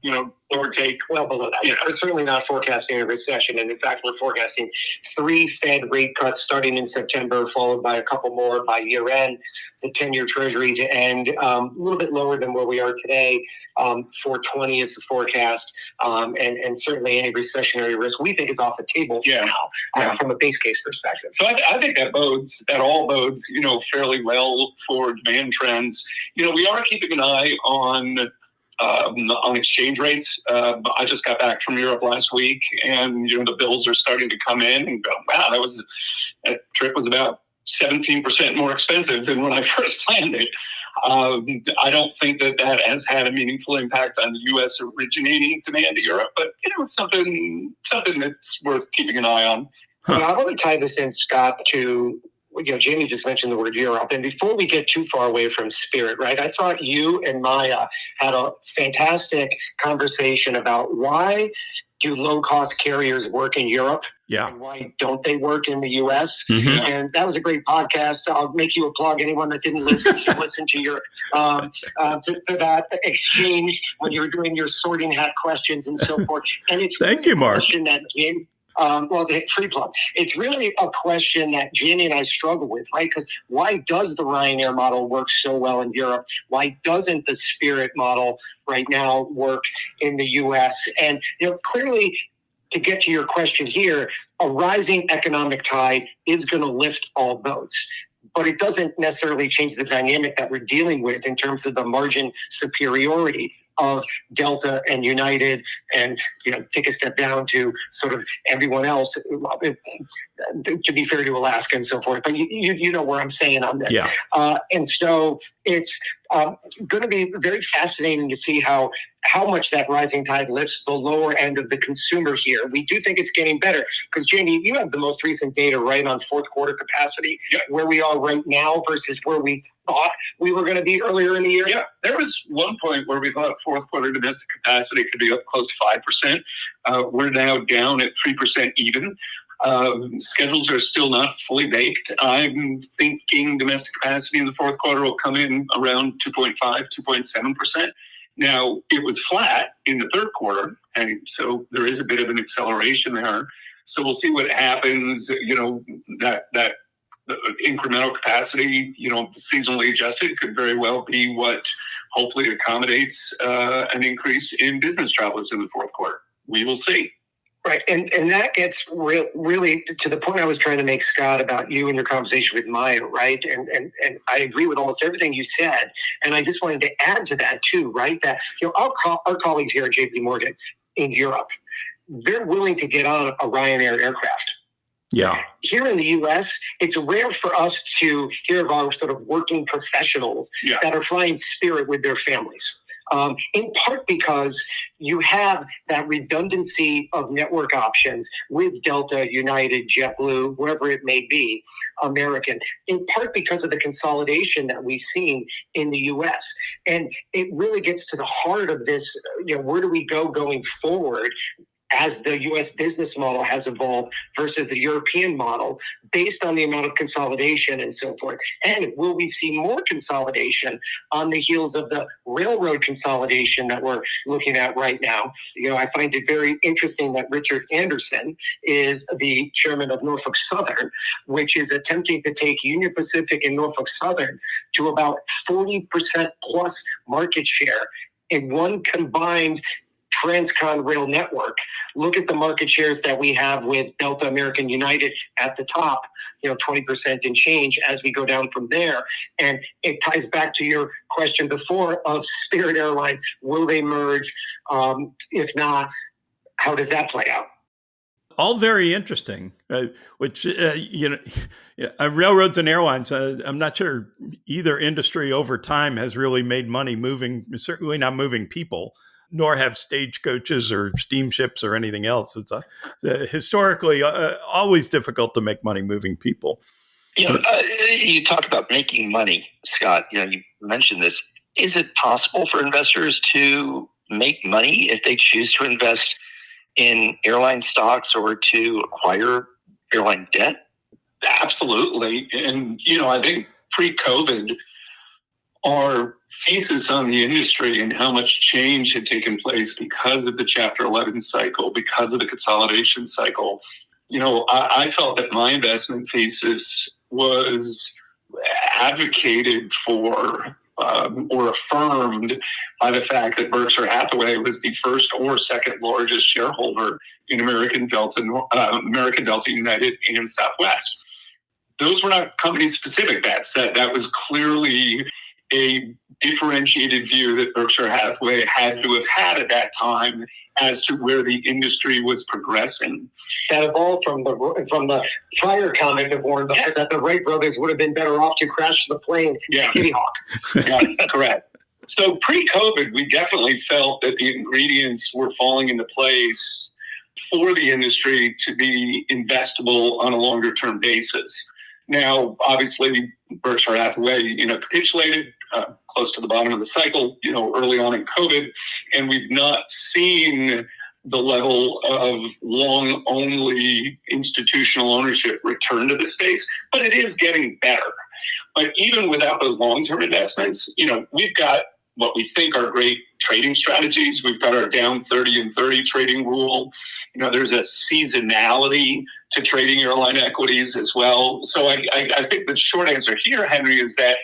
Speaker 4: or take
Speaker 5: well below that. We're certainly not forecasting a recession. And in fact, we're forecasting 3 Fed rate cuts starting in September, followed by a couple more by year end. The 10-year Treasury to end a little bit lower than where we are today. 420 is the forecast. And certainly any recessionary risk we think is off the table now from a base case perspective.
Speaker 4: So I think that all bodes, fairly well for demand trends. We are keeping an eye on exchange rates. I just got back from Europe last week, and the bills are starting to come in. And go, wow, that trip was about 17% more expensive than when I first planned it. I don't think that has had a meaningful impact on the U.S. originating demand to Europe, but it's something that's worth keeping an eye on.
Speaker 5: I want to tie this in, Scott, to Jamie just mentioned the word Europe. And before we get too far away from Spirit, right, I thought you and Maya had a fantastic conversation about why do low-cost carriers work in Europe?
Speaker 2: Yeah.
Speaker 5: And why don't they work in the U.S.?
Speaker 2: Mm-hmm.
Speaker 5: And that was a great podcast. I'll make you a plug. Anyone that didn't listen should listen to your to that exchange when you were doing your sorting hat questions and so forth. And it's
Speaker 2: Thank you, Mark.
Speaker 5: a question that Jamie. The free plug. It's really a question that Jamie and I struggle with, right? Because why does the Ryanair model work so well in Europe? Why doesn't the Spirit model right now work in the U.S.? And clearly, to get to your question here, a rising economic tide is going to lift all boats. But it doesn't necessarily change the dynamic that we're dealing with in terms of the margin superiority of Delta and United, and take a step down to sort of everyone else, to be fair to Alaska and so forth. But you know where I'm saying on this.
Speaker 2: Yeah.
Speaker 5: And so it's going to be very fascinating to see how much that rising tide lifts the lower end of the consumer here. We do think it's getting better because, Jamie, you have the most recent data, right, on fourth quarter capacity, where we are right now versus where we thought we were going to be earlier in the year.
Speaker 4: Yeah, there was one point where we thought fourth quarter domestic capacity could be up close to 5%. We're now down at 3% even. Schedules are still not fully baked. I'm thinking domestic capacity in the fourth quarter will come in around 2.5, 2.7%. Now, it was flat in the third quarter, and so there is a bit of an acceleration there. So we'll see what happens, that incremental capacity, seasonally adjusted could very well be what hopefully accommodates an increase in business travelers in the fourth quarter. We will see.
Speaker 5: Right. And that gets really to the point I was trying to make, Scott, about you and your conversation with Maya, right? And I agree with almost everything you said. And I just wanted to add to that too, right? That, our colleagues here at JP Morgan in Europe, they're willing to get on a Ryanair aircraft
Speaker 2: Yeah.
Speaker 5: Here in the U.S., it's rare for us to hear of our sort of working professionals that are flying Spirit with their families. In part because you have that redundancy of network options with Delta, United, JetBlue, whoever it may be, American, in part because of the consolidation that we've seen in the U.S. And it really gets to the heart of this, where do we go going forward as the U.S. business model has evolved versus the European model based on the amount of consolidation and so forth. And will we see more consolidation on the heels of the railroad consolidation that we're looking at right now? I find it very interesting that Richard Anderson is the chairman of Norfolk Southern, which is attempting to take Union Pacific and Norfolk Southern to about 40% plus market share in one combined Transcon rail network. Look at the market shares that we have with Delta, American, United at the top, 20% and change as we go down from there. And it ties back to your question before of Spirit Airlines. Will they merge? If not, how does that play out?
Speaker 2: All very interesting, which, railroads and airlines, I'm not sure either industry over time has really made money certainly not moving people, nor have stagecoaches or steamships or anything else. It's historically always difficult to make money moving people.
Speaker 6: You talk about making money, Scott. You mentioned this. Is it possible for investors to make money if they choose to invest in airline stocks or to acquire airline debt?
Speaker 4: Absolutely. And, I think pre-COVID, our thesis on the industry and how much change had taken place because of the Chapter 11 cycle, because of the consolidation cycle, I felt that my investment thesis was advocated for or affirmed by the fact that Berkshire Hathaway was the first or second largest shareholder in American Delta, United, and Southwest. Those were not company-specific bets. That was clearly a differentiated view that Berkshire Hathaway had to have had at that time as to where the industry was progressing.
Speaker 5: That evolved from the prior comment of Warren Buffett that the Wright brothers would have been better off to crash the plane Kitty Hawk.
Speaker 4: Yeah, correct. So pre-COVID, we definitely felt that the ingredients were falling into place for the industry to be investable on a longer-term basis. Now, obviously, Berkshire Hathaway, capitulated close to the bottom of the cycle, early on in COVID, and we've not seen the level of long-only institutional ownership return to the space, but it is getting better. But even without those long-term investments, we've got what we think are great trading strategies. We've got our down 30 and 30 trading rule. There's a seasonality to trading airline equities as well. So I think the short answer here, Henry, is that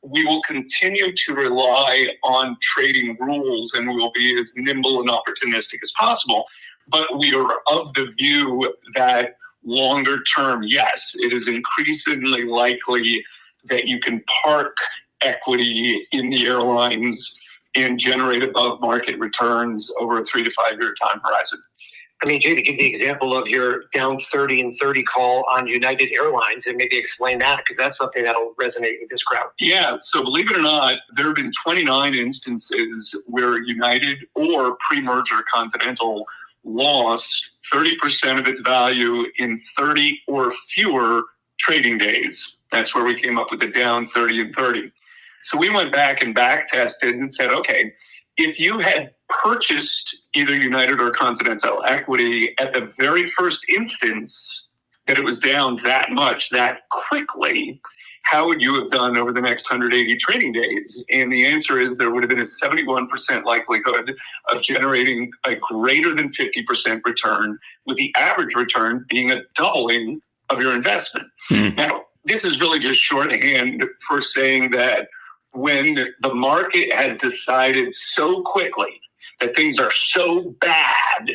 Speaker 4: we will continue to rely on trading rules and we will be as nimble and opportunistic as possible. But we are of the view that longer term, yes, it is increasingly likely that you can park equity in the airlines and generate above market returns over a 3 to 5 year time horizon.
Speaker 5: Jay, to give the example of your down 30 and 30 call on United Airlines and maybe explain that, because that's something that'll resonate with this crowd.
Speaker 4: Yeah, so believe it or not, there have been 29 instances where United or pre-merger Continental lost 30% of its value in 30 or fewer trading days. That's where we came up with the down 30 and 30. So we went back and back tested and said, okay, if you had purchased either United or Continental equity at the very first instance that it was down that much, that quickly, how would you have done over the next 180 trading days? And the answer is there would have been a 71% likelihood of generating a greater than 50% return, with the average return being a doubling of your investment. Now, this is really just shorthand for saying that when the market has decided so quickly that things are so bad,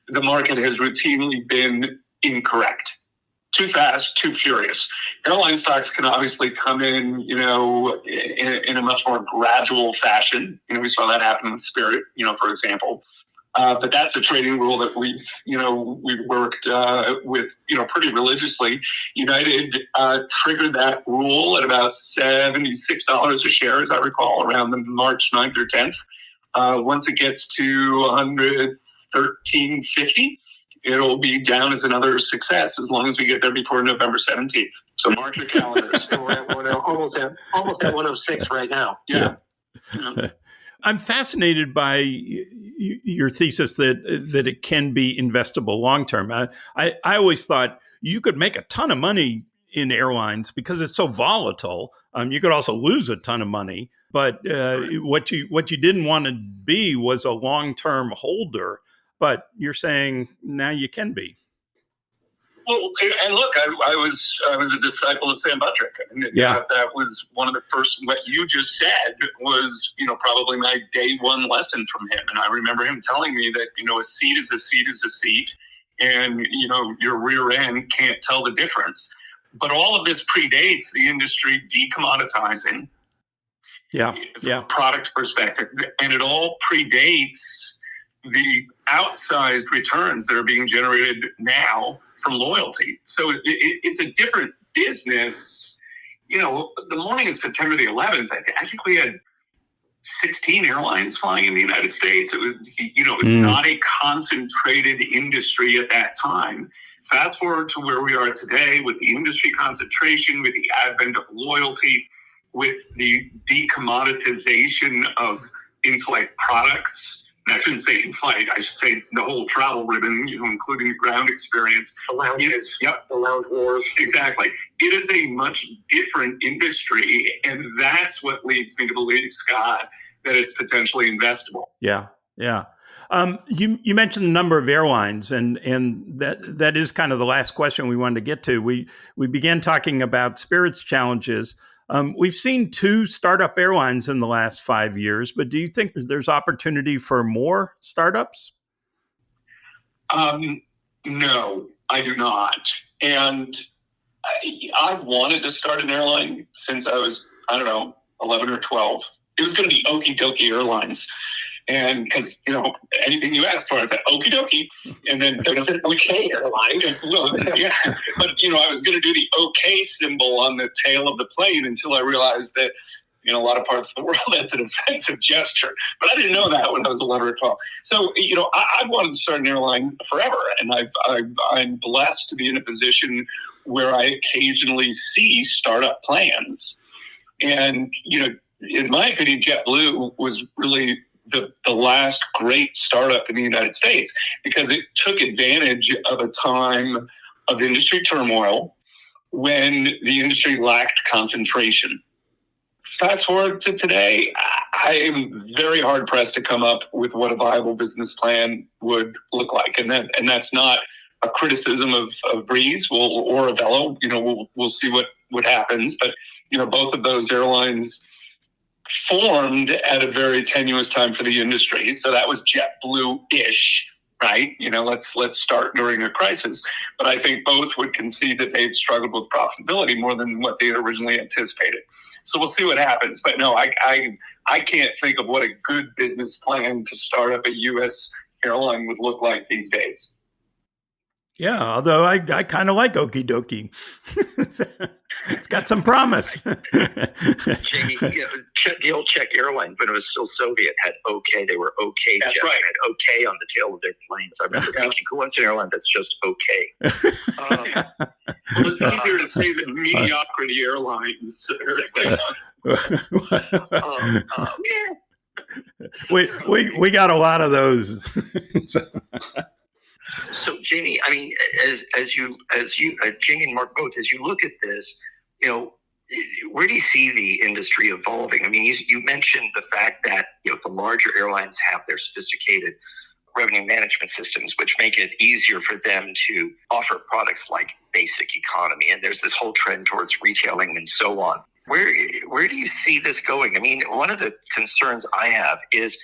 Speaker 4: the market has routinely been incorrect. Too fast, too furious. Airline stocks can obviously come in, in a much more gradual fashion. We saw that happen with Spirit, for example. But that's a trading rule that we've worked with, pretty religiously. United triggered that rule at about $76 a share, as I recall, around the March 9th or 10th. Once it gets to $113.50, it'll be down as another success as long as we get there before November 17th. So mark your calendars.
Speaker 5: We're at almost at 106 right now.
Speaker 4: Yeah.
Speaker 2: I'm fascinated by your thesis that it can be investable long term. I always thought you could make a ton of money in airlines because it's so volatile. You could also lose a ton of money, but what you didn't want to be was a long term holder. But you're saying now you can be.
Speaker 4: Well, and look, I was a disciple of Sam Buttrick. That was one of the first. What you just said was, probably my day one lesson from him. And I remember him telling me that, a seat is a seat is a seat, and your rear end can't tell the difference. But all of this predates the industry decommoditizing. From a product perspective, and it all predates the outsized returns that are being generated now from loyalty. So it's a different business. The morning of September the 11th, I think we had 16 airlines flying in the United States. It was, not a concentrated industry at that time. Fast forward to where we are today with the industry concentration, with the advent of loyalty, with the decommoditization of in-flight products. And I shouldn't say in-flight, I should say the whole travel ribbon, including the ground experience.
Speaker 5: The lounges. Yep. The lounge wars.
Speaker 4: Exactly. It is a much different industry, and that's what leads me to believe, Scott, that it's potentially investable.
Speaker 2: Yeah. You mentioned the number of airlines, and that is kind of the last question we wanted to get to. We began talking about Spirit's challenges. We've seen 2 startup airlines in the last 5 years, but do you think there's opportunity for more startups?
Speaker 4: No, I do not. And I've wanted to start an airline since I was, 11 or 12. It was going to be Okie Dokie Airlines. And because, anything you ask for, I said, okie dokie. And then there was an OK airline. But, I was going to do the OK symbol on the tail of the plane until I realized that in a lot of parts of the world, that's an offensive gesture. But I didn't know that when I was 11 or 12. So, I've wanted to start an airline forever. And I'm blessed to be in a position where I occasionally see startup plans. And, in my opinion, JetBlue was really the last great startup in the United States because it took advantage of a time of industry turmoil when the industry lacked concentration. Fast forward to today, I am very hard pressed to come up with what a viable business plan would look like. And that's not a criticism of Breeze or Avelo. We'll see what happens. But, both of those airlines formed at a very tenuous time for the industry. So that was JetBlue-ish, right? Let's start during a crisis. But I think both would concede that they've struggled with profitability more than what they had originally anticipated. So we'll see what happens. But no, I can't think of what a good business plan to start up a U.S. airline would look like these days.
Speaker 2: Yeah, although I kind of like Okie Dokie. It's got some promise.
Speaker 6: Jamie, the old Czech airline, when it was still Soviet, had OK. They were OK.
Speaker 4: That's
Speaker 6: jets,
Speaker 4: right.
Speaker 6: Had OK on the tail of their planes. I remember thinking, who wants an airline that's just OK?
Speaker 4: Well, it's easier to say than mediocrity airlines.
Speaker 2: We got a lot of those.
Speaker 6: So, Jamie, as you, Jamie and Mark both, as you look at this, where do you see the industry evolving? You mentioned the fact that the larger airlines have their sophisticated revenue management systems, which make it easier for them to offer products like basic economy. And there's this whole trend towards retailing and so on. Where do you see this going? One of the concerns I have is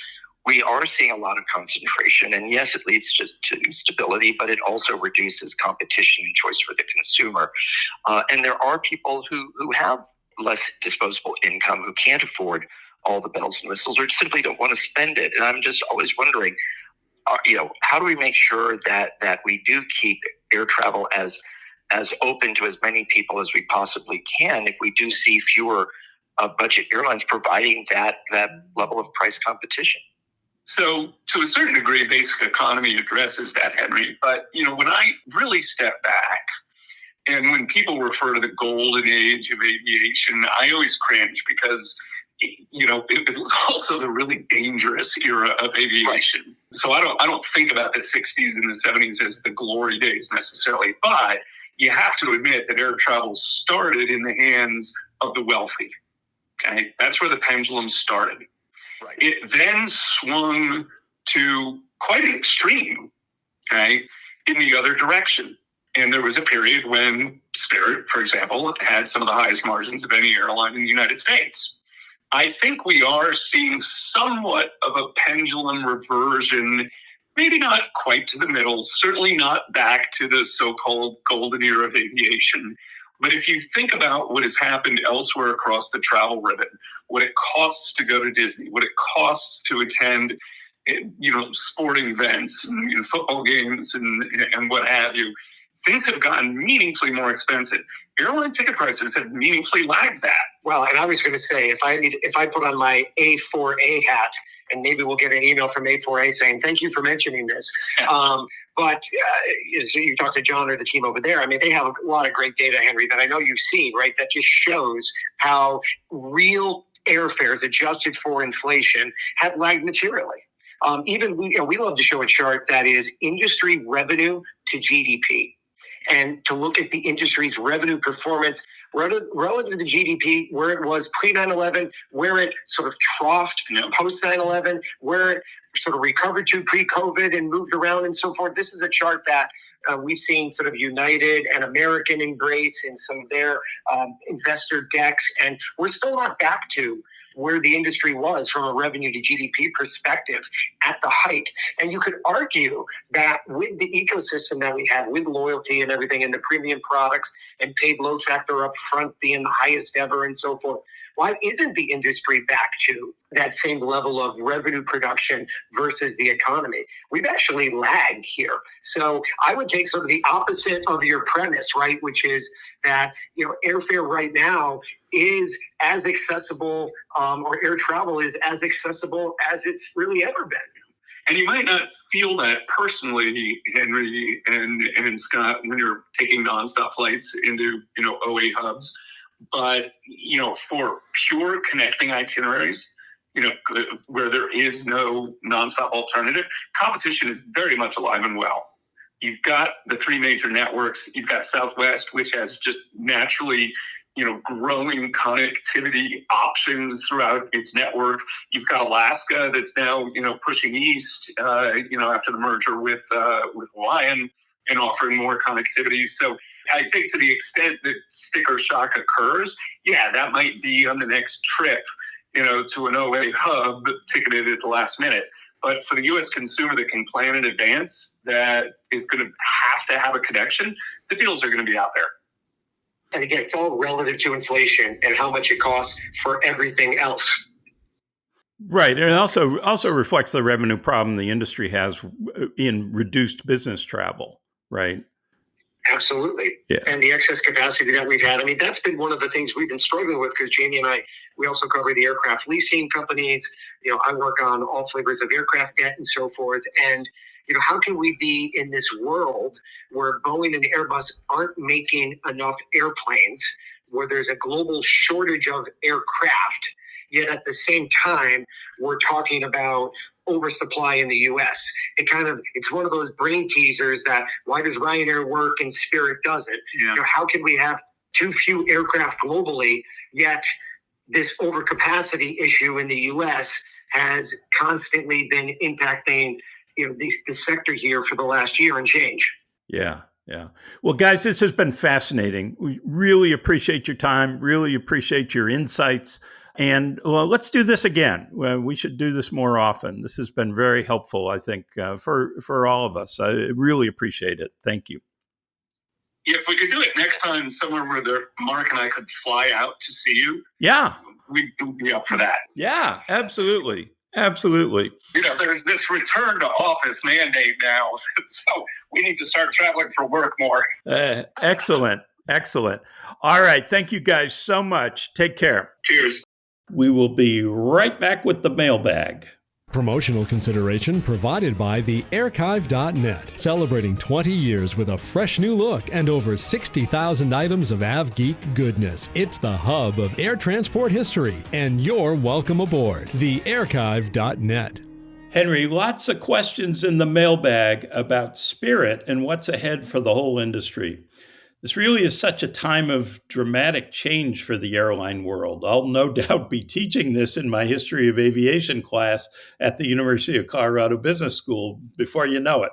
Speaker 6: we are seeing a lot of concentration, and yes, it leads to stability, but it also reduces competition and choice for the consumer. And there are people who have less disposable income, who can't afford all the bells and whistles, or simply don't want to spend it. And I'm just always wondering, how do we make sure that we do keep air travel as open to as many people as we possibly can if we do see fewer budget airlines providing that level of price competition?
Speaker 4: So to a certain degree, basic economy addresses that, Henry. But, when I really step back, and when people refer to the golden age of aviation, I always cringe because, it was also the really dangerous era of aviation. Right. So I don't think about the 60s and the 70s as the glory days necessarily. But you have to admit that air travel started in the hands of the wealthy. Okay, that's where the pendulum started. Right. It then swung to quite an extreme, okay, in the other direction. And there was a period when Spirit, for example, had some of the highest margins of any airline in the United States. I think we are seeing somewhat of a pendulum reversion, maybe not quite to the middle, certainly not back to the so-called golden era of aviation. But if you think about what has happened elsewhere across the travel ribbon, what it costs to go to Disney, what it costs to attend, sporting events and football games and what have you, things have gotten meaningfully more expensive. Airline ticket prices have meaningfully lagged that.
Speaker 5: Well, and I was going to say, if I put on my A4A hat, and maybe we'll get an email from A4A saying, thank you for mentioning this. But as you talk to John or the team over there, I mean, they have a lot of great data, Henry, that I know you've seen, right? That just shows how real airfares adjusted for inflation have lagged materially. We love to show a chart that is industry revenue to GDP. And to look at the industry's revenue performance relative to GDP, where it was pre 9/11, where it sort of troughed post 9/11, where it sort of recovered to pre-COVID and moved around and so forth. This is a chart that we've seen sort of United and American embrace in some of their investor decks, and we're still not back to where the industry was from a revenue to GDP perspective at the height. And you could argue that with the ecosystem that we have, with loyalty and everything, and the premium products and paid load factor up front being the highest ever and so forth, why isn't the industry back to that same level of revenue production versus the economy? We've actually lagged here. So I would take sort of the opposite of your premise, right, which is that, airfare right now is as accessible, or air travel is as accessible as it's really ever been.
Speaker 4: And you might not feel that personally, Henry and Scott, when you're taking nonstop flights into, OA hubs. But, for pure connecting itineraries, where there is no nonstop alternative, competition is very much alive and well. You've got the three major networks. You've got Southwest, which has just naturally, growing connectivity options throughout its network. You've got Alaska that's now, pushing east, after the merger with Hawaiian and offering more connectivity. So I think to the extent that sticker shock occurs, that might be on the next trip, to an OA hub ticketed at the last minute. But for the U.S. consumer that can plan in advance, that is going to have a connection, the deals are going to be out there.
Speaker 5: And again, it's all relative to inflation and how much it costs for everything else.
Speaker 2: Right. And it also reflects the revenue problem the industry has in reduced business travel, right?
Speaker 5: Absolutely.
Speaker 2: Yeah.
Speaker 5: And the excess capacity that we've had. I mean, that's been one of the things we've been struggling with because Jamie and I, we also cover the aircraft leasing companies. I work on all flavors of aircraft debt and so forth. And, how can we be in this world where Boeing and Airbus aren't making enough airplanes, where there's a global shortage of aircraft, yet at the same time, we're talking about oversupply in the U.S. It's one of those brain teasers that why does Ryanair work and Spirit doesn't?
Speaker 4: Yeah.
Speaker 5: How can we have too few aircraft globally, yet this overcapacity issue in the U.S. has constantly been impacting the sector here for the last year and change.
Speaker 2: Yeah. Well, guys, this has been fascinating. We really appreciate your time, really appreciate your insights. And let's do this again. We should do this more often. This has been very helpful, I think, for all of us. I really appreciate it. Thank you.
Speaker 4: Yeah, if we could do it next time somewhere where Mark and I could fly out to see you.
Speaker 2: Yeah.
Speaker 4: We'd be up for that.
Speaker 2: Yeah, absolutely. Absolutely.
Speaker 4: There's this return to office mandate now. So we need to start traveling for work more.
Speaker 2: Excellent. Excellent. All right. Thank you guys so much. Take care.
Speaker 4: Cheers.
Speaker 2: We will be right back with the mailbag.
Speaker 1: Promotional consideration provided by the Archive.net, celebrating 20 years with a fresh new look and over 60,000 items of AvGeek goodness. It's the hub of air transport history, and you're welcome aboard. The Archive.net.
Speaker 2: Henry, lots of questions in the mailbag about Spirit and what's ahead for the whole industry. This really is such a time of dramatic change for the airline world. I'll no doubt be teaching this in my history of aviation class at the University of Colorado Business School before you know it.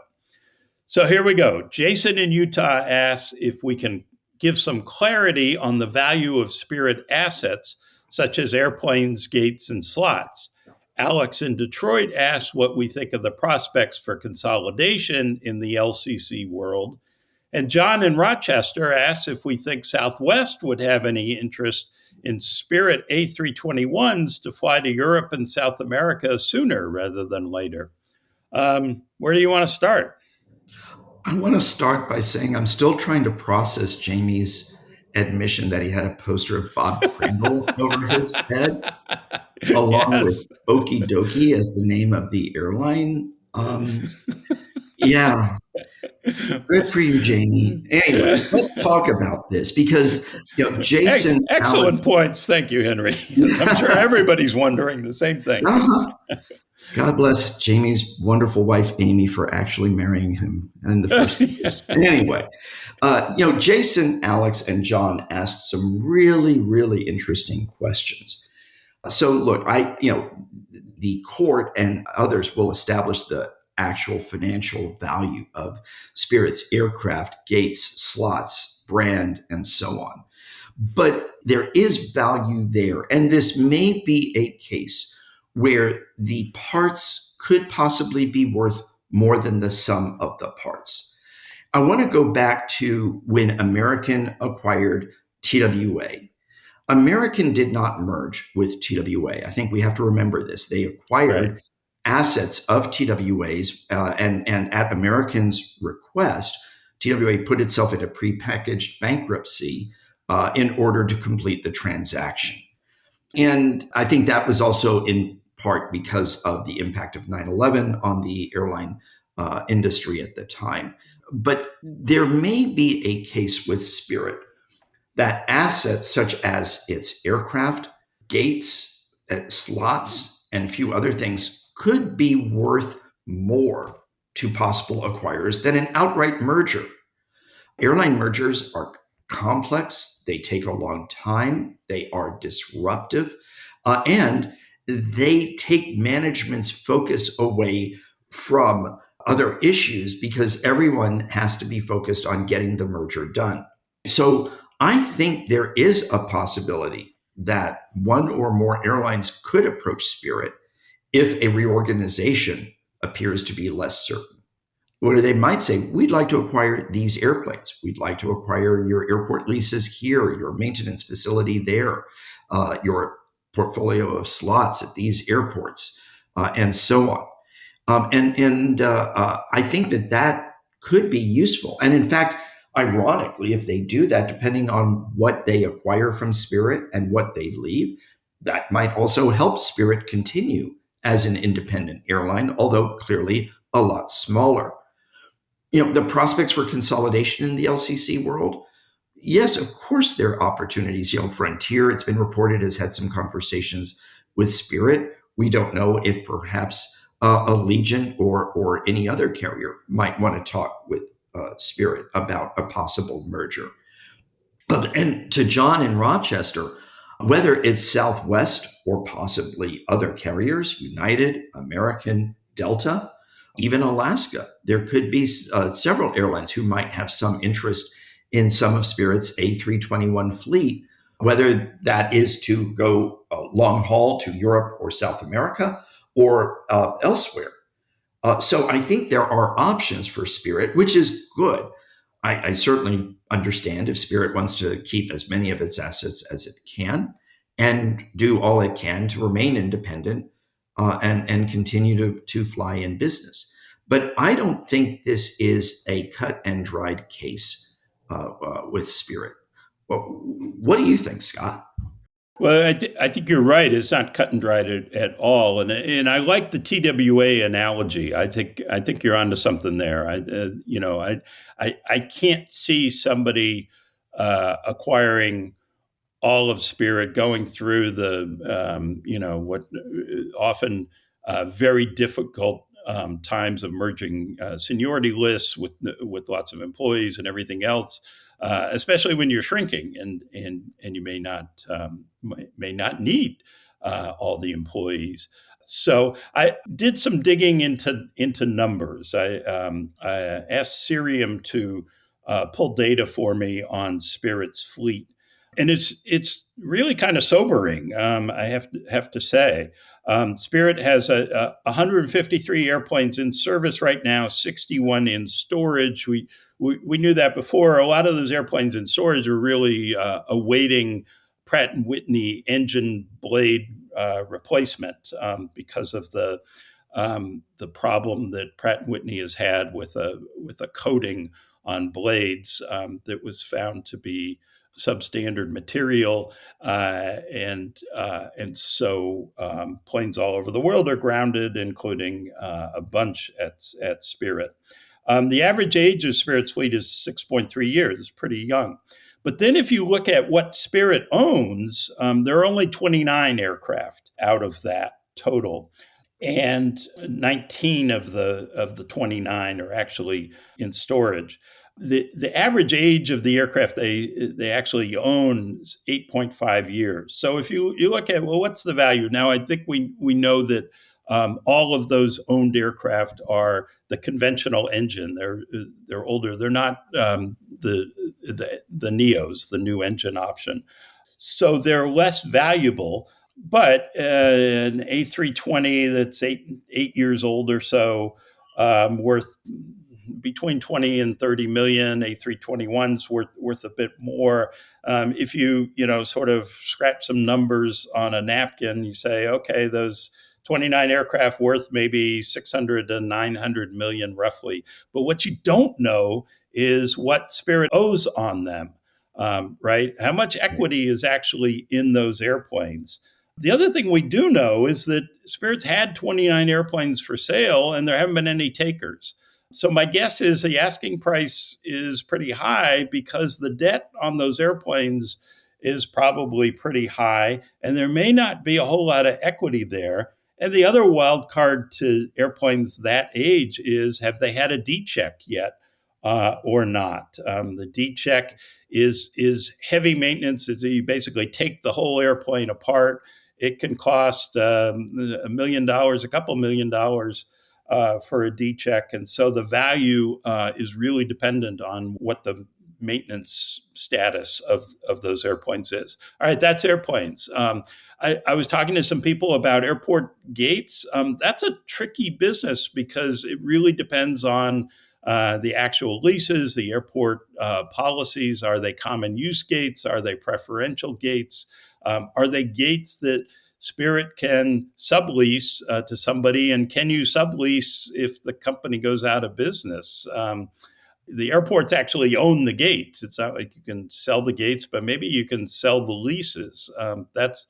Speaker 2: So here we go. Jason in Utah asks if we can give some clarity on the value of Spirit assets, such as airplanes, gates, and slots. Alex in Detroit asks what we think of the prospects for consolidation in the LCC world. And John in Rochester asks if we think Southwest would have any interest in Spirit A321s to fly to Europe and South America sooner rather than later. Where do you want to start?
Speaker 3: I want to start by saying I'm still trying to process Jamie's admission that he had a poster of Bob Crandall over his head, along with Okie Dokie as the name of the airline. Yeah. Good for you, Jamie. Anyway, let's talk about this because, Jason.
Speaker 2: Excellent points. Thank you, Henry. I'm sure everybody's wondering the same thing.
Speaker 3: God bless Jamie's wonderful wife, Amy, for actually marrying him in the first place. Anyway, Jason, Alex, and John asked some really, really interesting questions. So look, the court and others will establish the actual financial value of Spirit's aircraft, gates, slots, brand, and so on. But there is value there. And this may be a case where the parts could possibly be worth more than the sum of the parts. I want to go back to when American acquired TWA. American did not merge with TWA. I think we have to remember this. They acquired assets of TWA's, and at American's request, TWA put itself in a prepackaged bankruptcy in order to complete the transaction. And I think that was also in part because of the impact of 9/11 on the airline industry at the time. But there may be a case with Spirit that assets such as its aircraft, gates, slots, and a few other things could be worth more to possible acquirers than an outright merger. Airline mergers are complex, they take a long time, they are disruptive, and they take management's focus away from other issues because everyone has to be focused on getting the merger done. So I think there is a possibility that one or more airlines could approach Spirit if a reorganization appears to be less certain. Or they might say, we'd like to acquire these airplanes. We'd like to acquire your airport leases here, your maintenance facility there, your portfolio of slots at these airports, and so on. I think that could be useful. And in fact, ironically, if they do that, depending on what they acquire from Spirit and what they leave, that might also help Spirit continue as an independent airline, although clearly a lot smaller. The prospects for consolidation in the LCC world, yes, of course there are opportunities. Frontier, it's been reported, has had some conversations with Spirit. We don't know if perhaps Allegiant or any other carrier might want to talk with Spirit about a possible merger. And to John in Rochester, whether it's Southwest or possibly other carriers, United, American, Delta, even Alaska, there could be several airlines who might have some interest in some of Spirit's A321 fleet, whether that is to go long haul to Europe or South America or elsewhere. So I think there are options for Spirit, which is good. I certainly understand if Spirit wants to keep as many of its assets as it can and do all it can to remain independent. and continue to fly in business. But I don't think this is a cut and dried case with Spirit. Well, what do you think, Scott?
Speaker 2: Well, I think you're right. It's not cut and dried at all, and I like the TWA analogy. I think you're onto something there. I can't see somebody acquiring all of Spirit, going through the what often very difficult times of merging seniority lists with lots of employees and everything else, especially when you're shrinking and you may not need all the employees. So I did some digging into numbers. I asked Cerium to pull data for me on Spirit's fleet, and it's really kind of sobering. I have to say, Spirit has 153 airplanes in service right now, 61 in storage. We knew that before. A lot of those airplanes in storage are really awaiting Pratt and Whitney engine blade replacement because of the problem that Pratt and Whitney has had with a coating on blades that was found to be substandard material, and so planes all over the world are grounded, including a bunch at Spirit. The average age of Spirit's fleet is 6.3 years. It's pretty young. But then if you look at what Spirit owns, there are only 29 aircraft out of that total. And 19 of the 29 are actually in storage. The average age of the aircraft they actually own is 8.5 years. So if you look at, well, what's the value? Now, I think we know that all of those owned aircraft are the conventional engine. They're older. They're not the Neos, the new engine option. So they're less valuable. But an A320 that's eight years old or so, worth between 20 and 30 million. A321's worth a bit more. If you sort of scratch some numbers on a napkin, you say, okay, those 29 aircraft worth maybe 600 to 900 million roughly. But what you don't know is what Spirit owes on them, right? How much equity is actually in those airplanes? The other thing we do know is that Spirit's had 29 airplanes for sale and there haven't been any takers. So my guess is the asking price is pretty high because the debt on those airplanes is probably pretty high and there may not be a whole lot of equity there. And the other wild card to airplanes that age is, have they had a D check yet or not? The D check is heavy maintenance. You basically take the whole airplane apart. It can cost $1 million, a couple $1 million for a D check. And so the value is really dependent on what the maintenance status of those airplanes is. All right, that's airplanes. I was talking to some people about airport gates. That's a tricky business because it really depends on the actual leases, the airport policies. Are they common use gates? Are they preferential gates? Are they gates that Spirit can sublease to somebody? And can you sublease if the company goes out of business? The airports actually own the gates. It's not like you can sell the gates, but maybe you can sell the leases. That's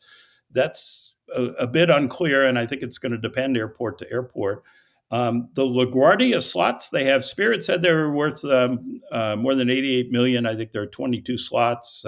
Speaker 2: a bit unclear, and I think it's going to depend airport to airport. The LaGuardia slots they have, Spirit said they were worth more than 88 million. I think there are 22 slots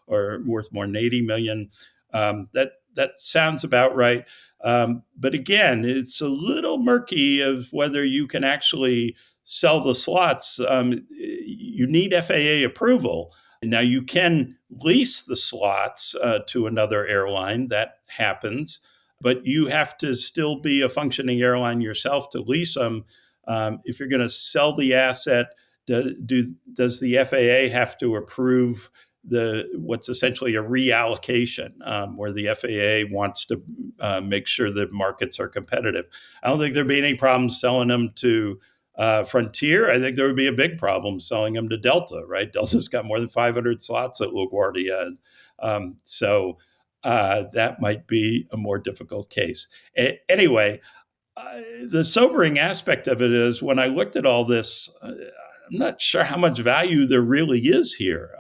Speaker 2: or worth more than 80 million. That sounds about right. But again, it's a little murky of whether you can actually sell the slots. You need FAA approval. Now, you can lease the slots to another airline. That happens. But you have to still be a functioning airline yourself to lease them. If you're going to sell the asset, does the FAA have to approve what's essentially a reallocation, where the FAA wants to make sure that markets are competitive? I don't think there'd be any problem selling them to Frontier. I think there would be a big problem selling them to Delta, right? Delta's got more than 500 slots at LaGuardia. So that might be a more difficult case. Anyway, the sobering aspect of it is when I looked at all this, I'm not sure how much value there really is here,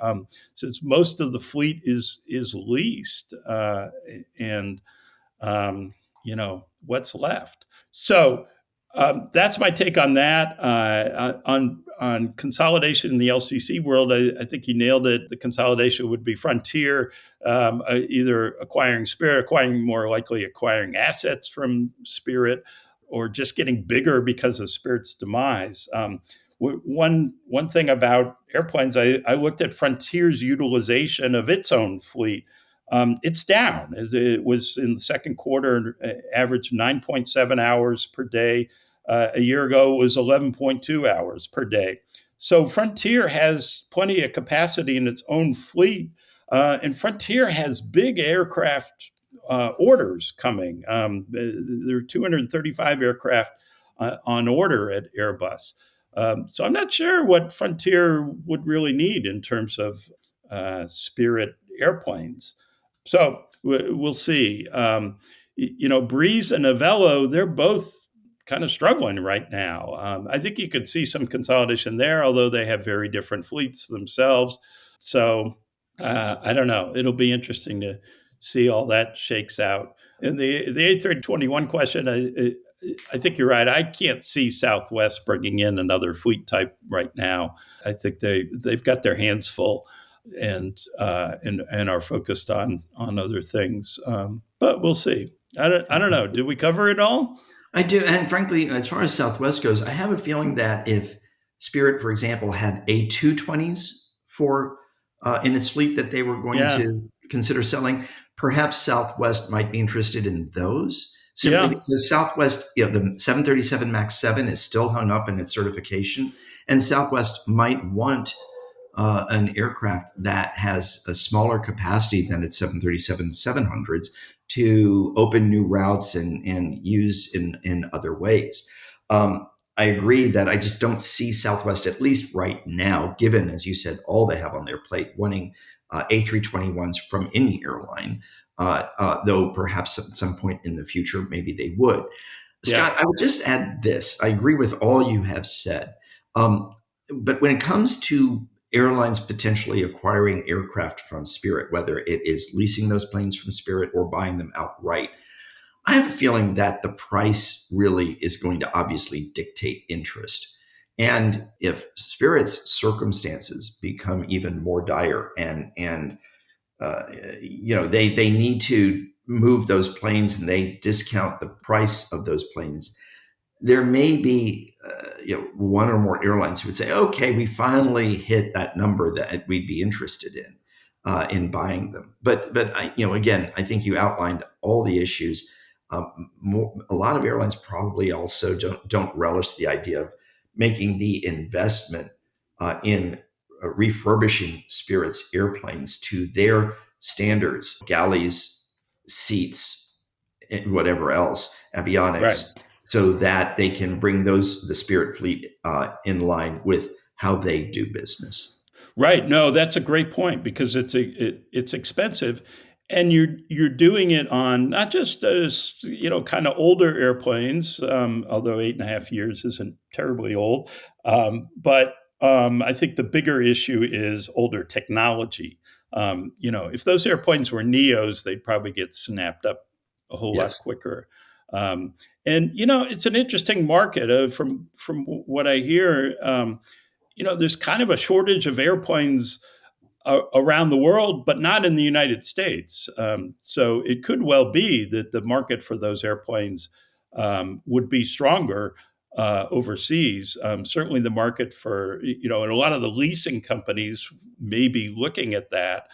Speaker 2: since most of the fleet is leased, and what's left. So that's my take on that. On consolidation in the LCC world, I think you nailed it. The consolidation would be Frontier, either acquiring Spirit, more likely acquiring assets from Spirit, or just getting bigger because of Spirit's demise. One thing about airplanes, I looked at Frontier's utilization of its own fleet. It's down. It was in the second quarter, average 9.7 hours per day. A year ago, it was 11.2 hours per day. So Frontier has plenty of capacity in its own fleet, and Frontier has big aircraft orders coming. There are 235 aircraft on order at Airbus. So I'm not sure what Frontier would really need in terms of Spirit airplanes. So we'll see. Breeze and Avello, they're both kind of struggling right now. I think you could see some consolidation there, although they have very different fleets themselves. So I don't know. It'll be interesting to see all that shakes out. And the A321 question, I think you're right. I can't see Southwest bringing in another fleet type right now. I think they've got their hands full and are focused on other things. But we'll see. I don't know. Did we cover it all?
Speaker 3: I do. And frankly, as far as Southwest goes, I have a feeling that if Spirit, for example, had A220s for in its fleet that they were going to consider selling, perhaps Southwest might be interested in those. Simply because Southwest, the 737 MAX 7 is still hung up in its certification, and Southwest might want an aircraft that has a smaller capacity than its 737-700s to open new routes and use in other ways. I agree that I just don't see Southwest, at least right now, given, as you said, all they have on their plate, wanting A321s from any airline, though perhaps at some point in the future, maybe they would. Scott, I would just add this. I agree with all you have said. But when it comes to airlines potentially acquiring aircraft from Spirit, whether it is leasing those planes from Spirit or buying them outright, I have a feeling that the price really is going to obviously dictate interest. And if Spirit's circumstances become even more dire and they need to move those planes and they discount the price of those planes, there may be one or more airlines who would say, okay, we finally hit that number that we'd be interested in buying them. But again, I think you outlined all the issues. A lot of airlines probably also don't relish the idea of making the investment in refurbishing Spirit's airplanes to their standards, galleys, seats, and whatever else, avionics.
Speaker 2: Right.
Speaker 3: So that they can bring the Spirit fleet in line with how they do business.
Speaker 2: Right. No, that's a great point because it's expensive, and you're doing it on not just those kind of older airplanes, although 8.5 years isn't terribly old, but I think the bigger issue is older technology. If those airplanes were Neos, they'd probably get snapped up a whole lot quicker. And it's an interesting market. From what I hear, there's kind of a shortage of airplanes around the world, but not in the United States. So it could well be that the market for those airplanes would be stronger overseas. Certainly, the market for and a lot of the leasing companies may be looking at that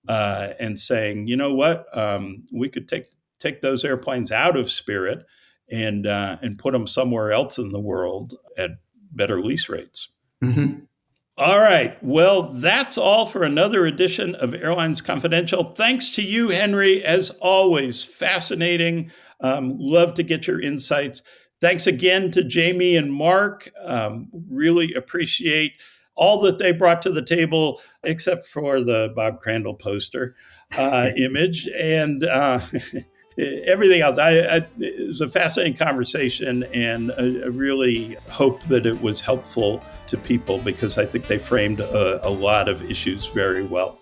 Speaker 2: and saying, you know what, we could take those airplanes out of Spirit and put them somewhere else in the world at better lease rates.
Speaker 3: Mm-hmm.
Speaker 2: All right. Well, that's all for another edition of Airlines Confidential. Thanks to you, Henry, as always. Fascinating. Love to get your insights. Thanks again to Jamie and Mark. Really appreciate all that they brought to the table, except for the Bob Crandall poster image and everything else. It was a fascinating conversation, and I really hope that it was helpful to people because I think they framed a lot of issues very well.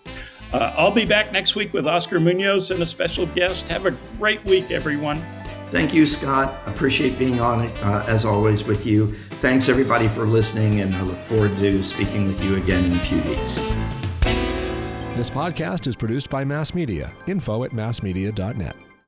Speaker 2: I'll be back next week with Oscar Munoz and a special guest. Have a great week, everyone.
Speaker 3: Thank you, Scott. Appreciate being on it, as always, with you. Thanks, everybody, for listening, and I look forward to speaking with you again in a few weeks.
Speaker 7: This podcast is produced by Mass Media. Info@massmedia.net.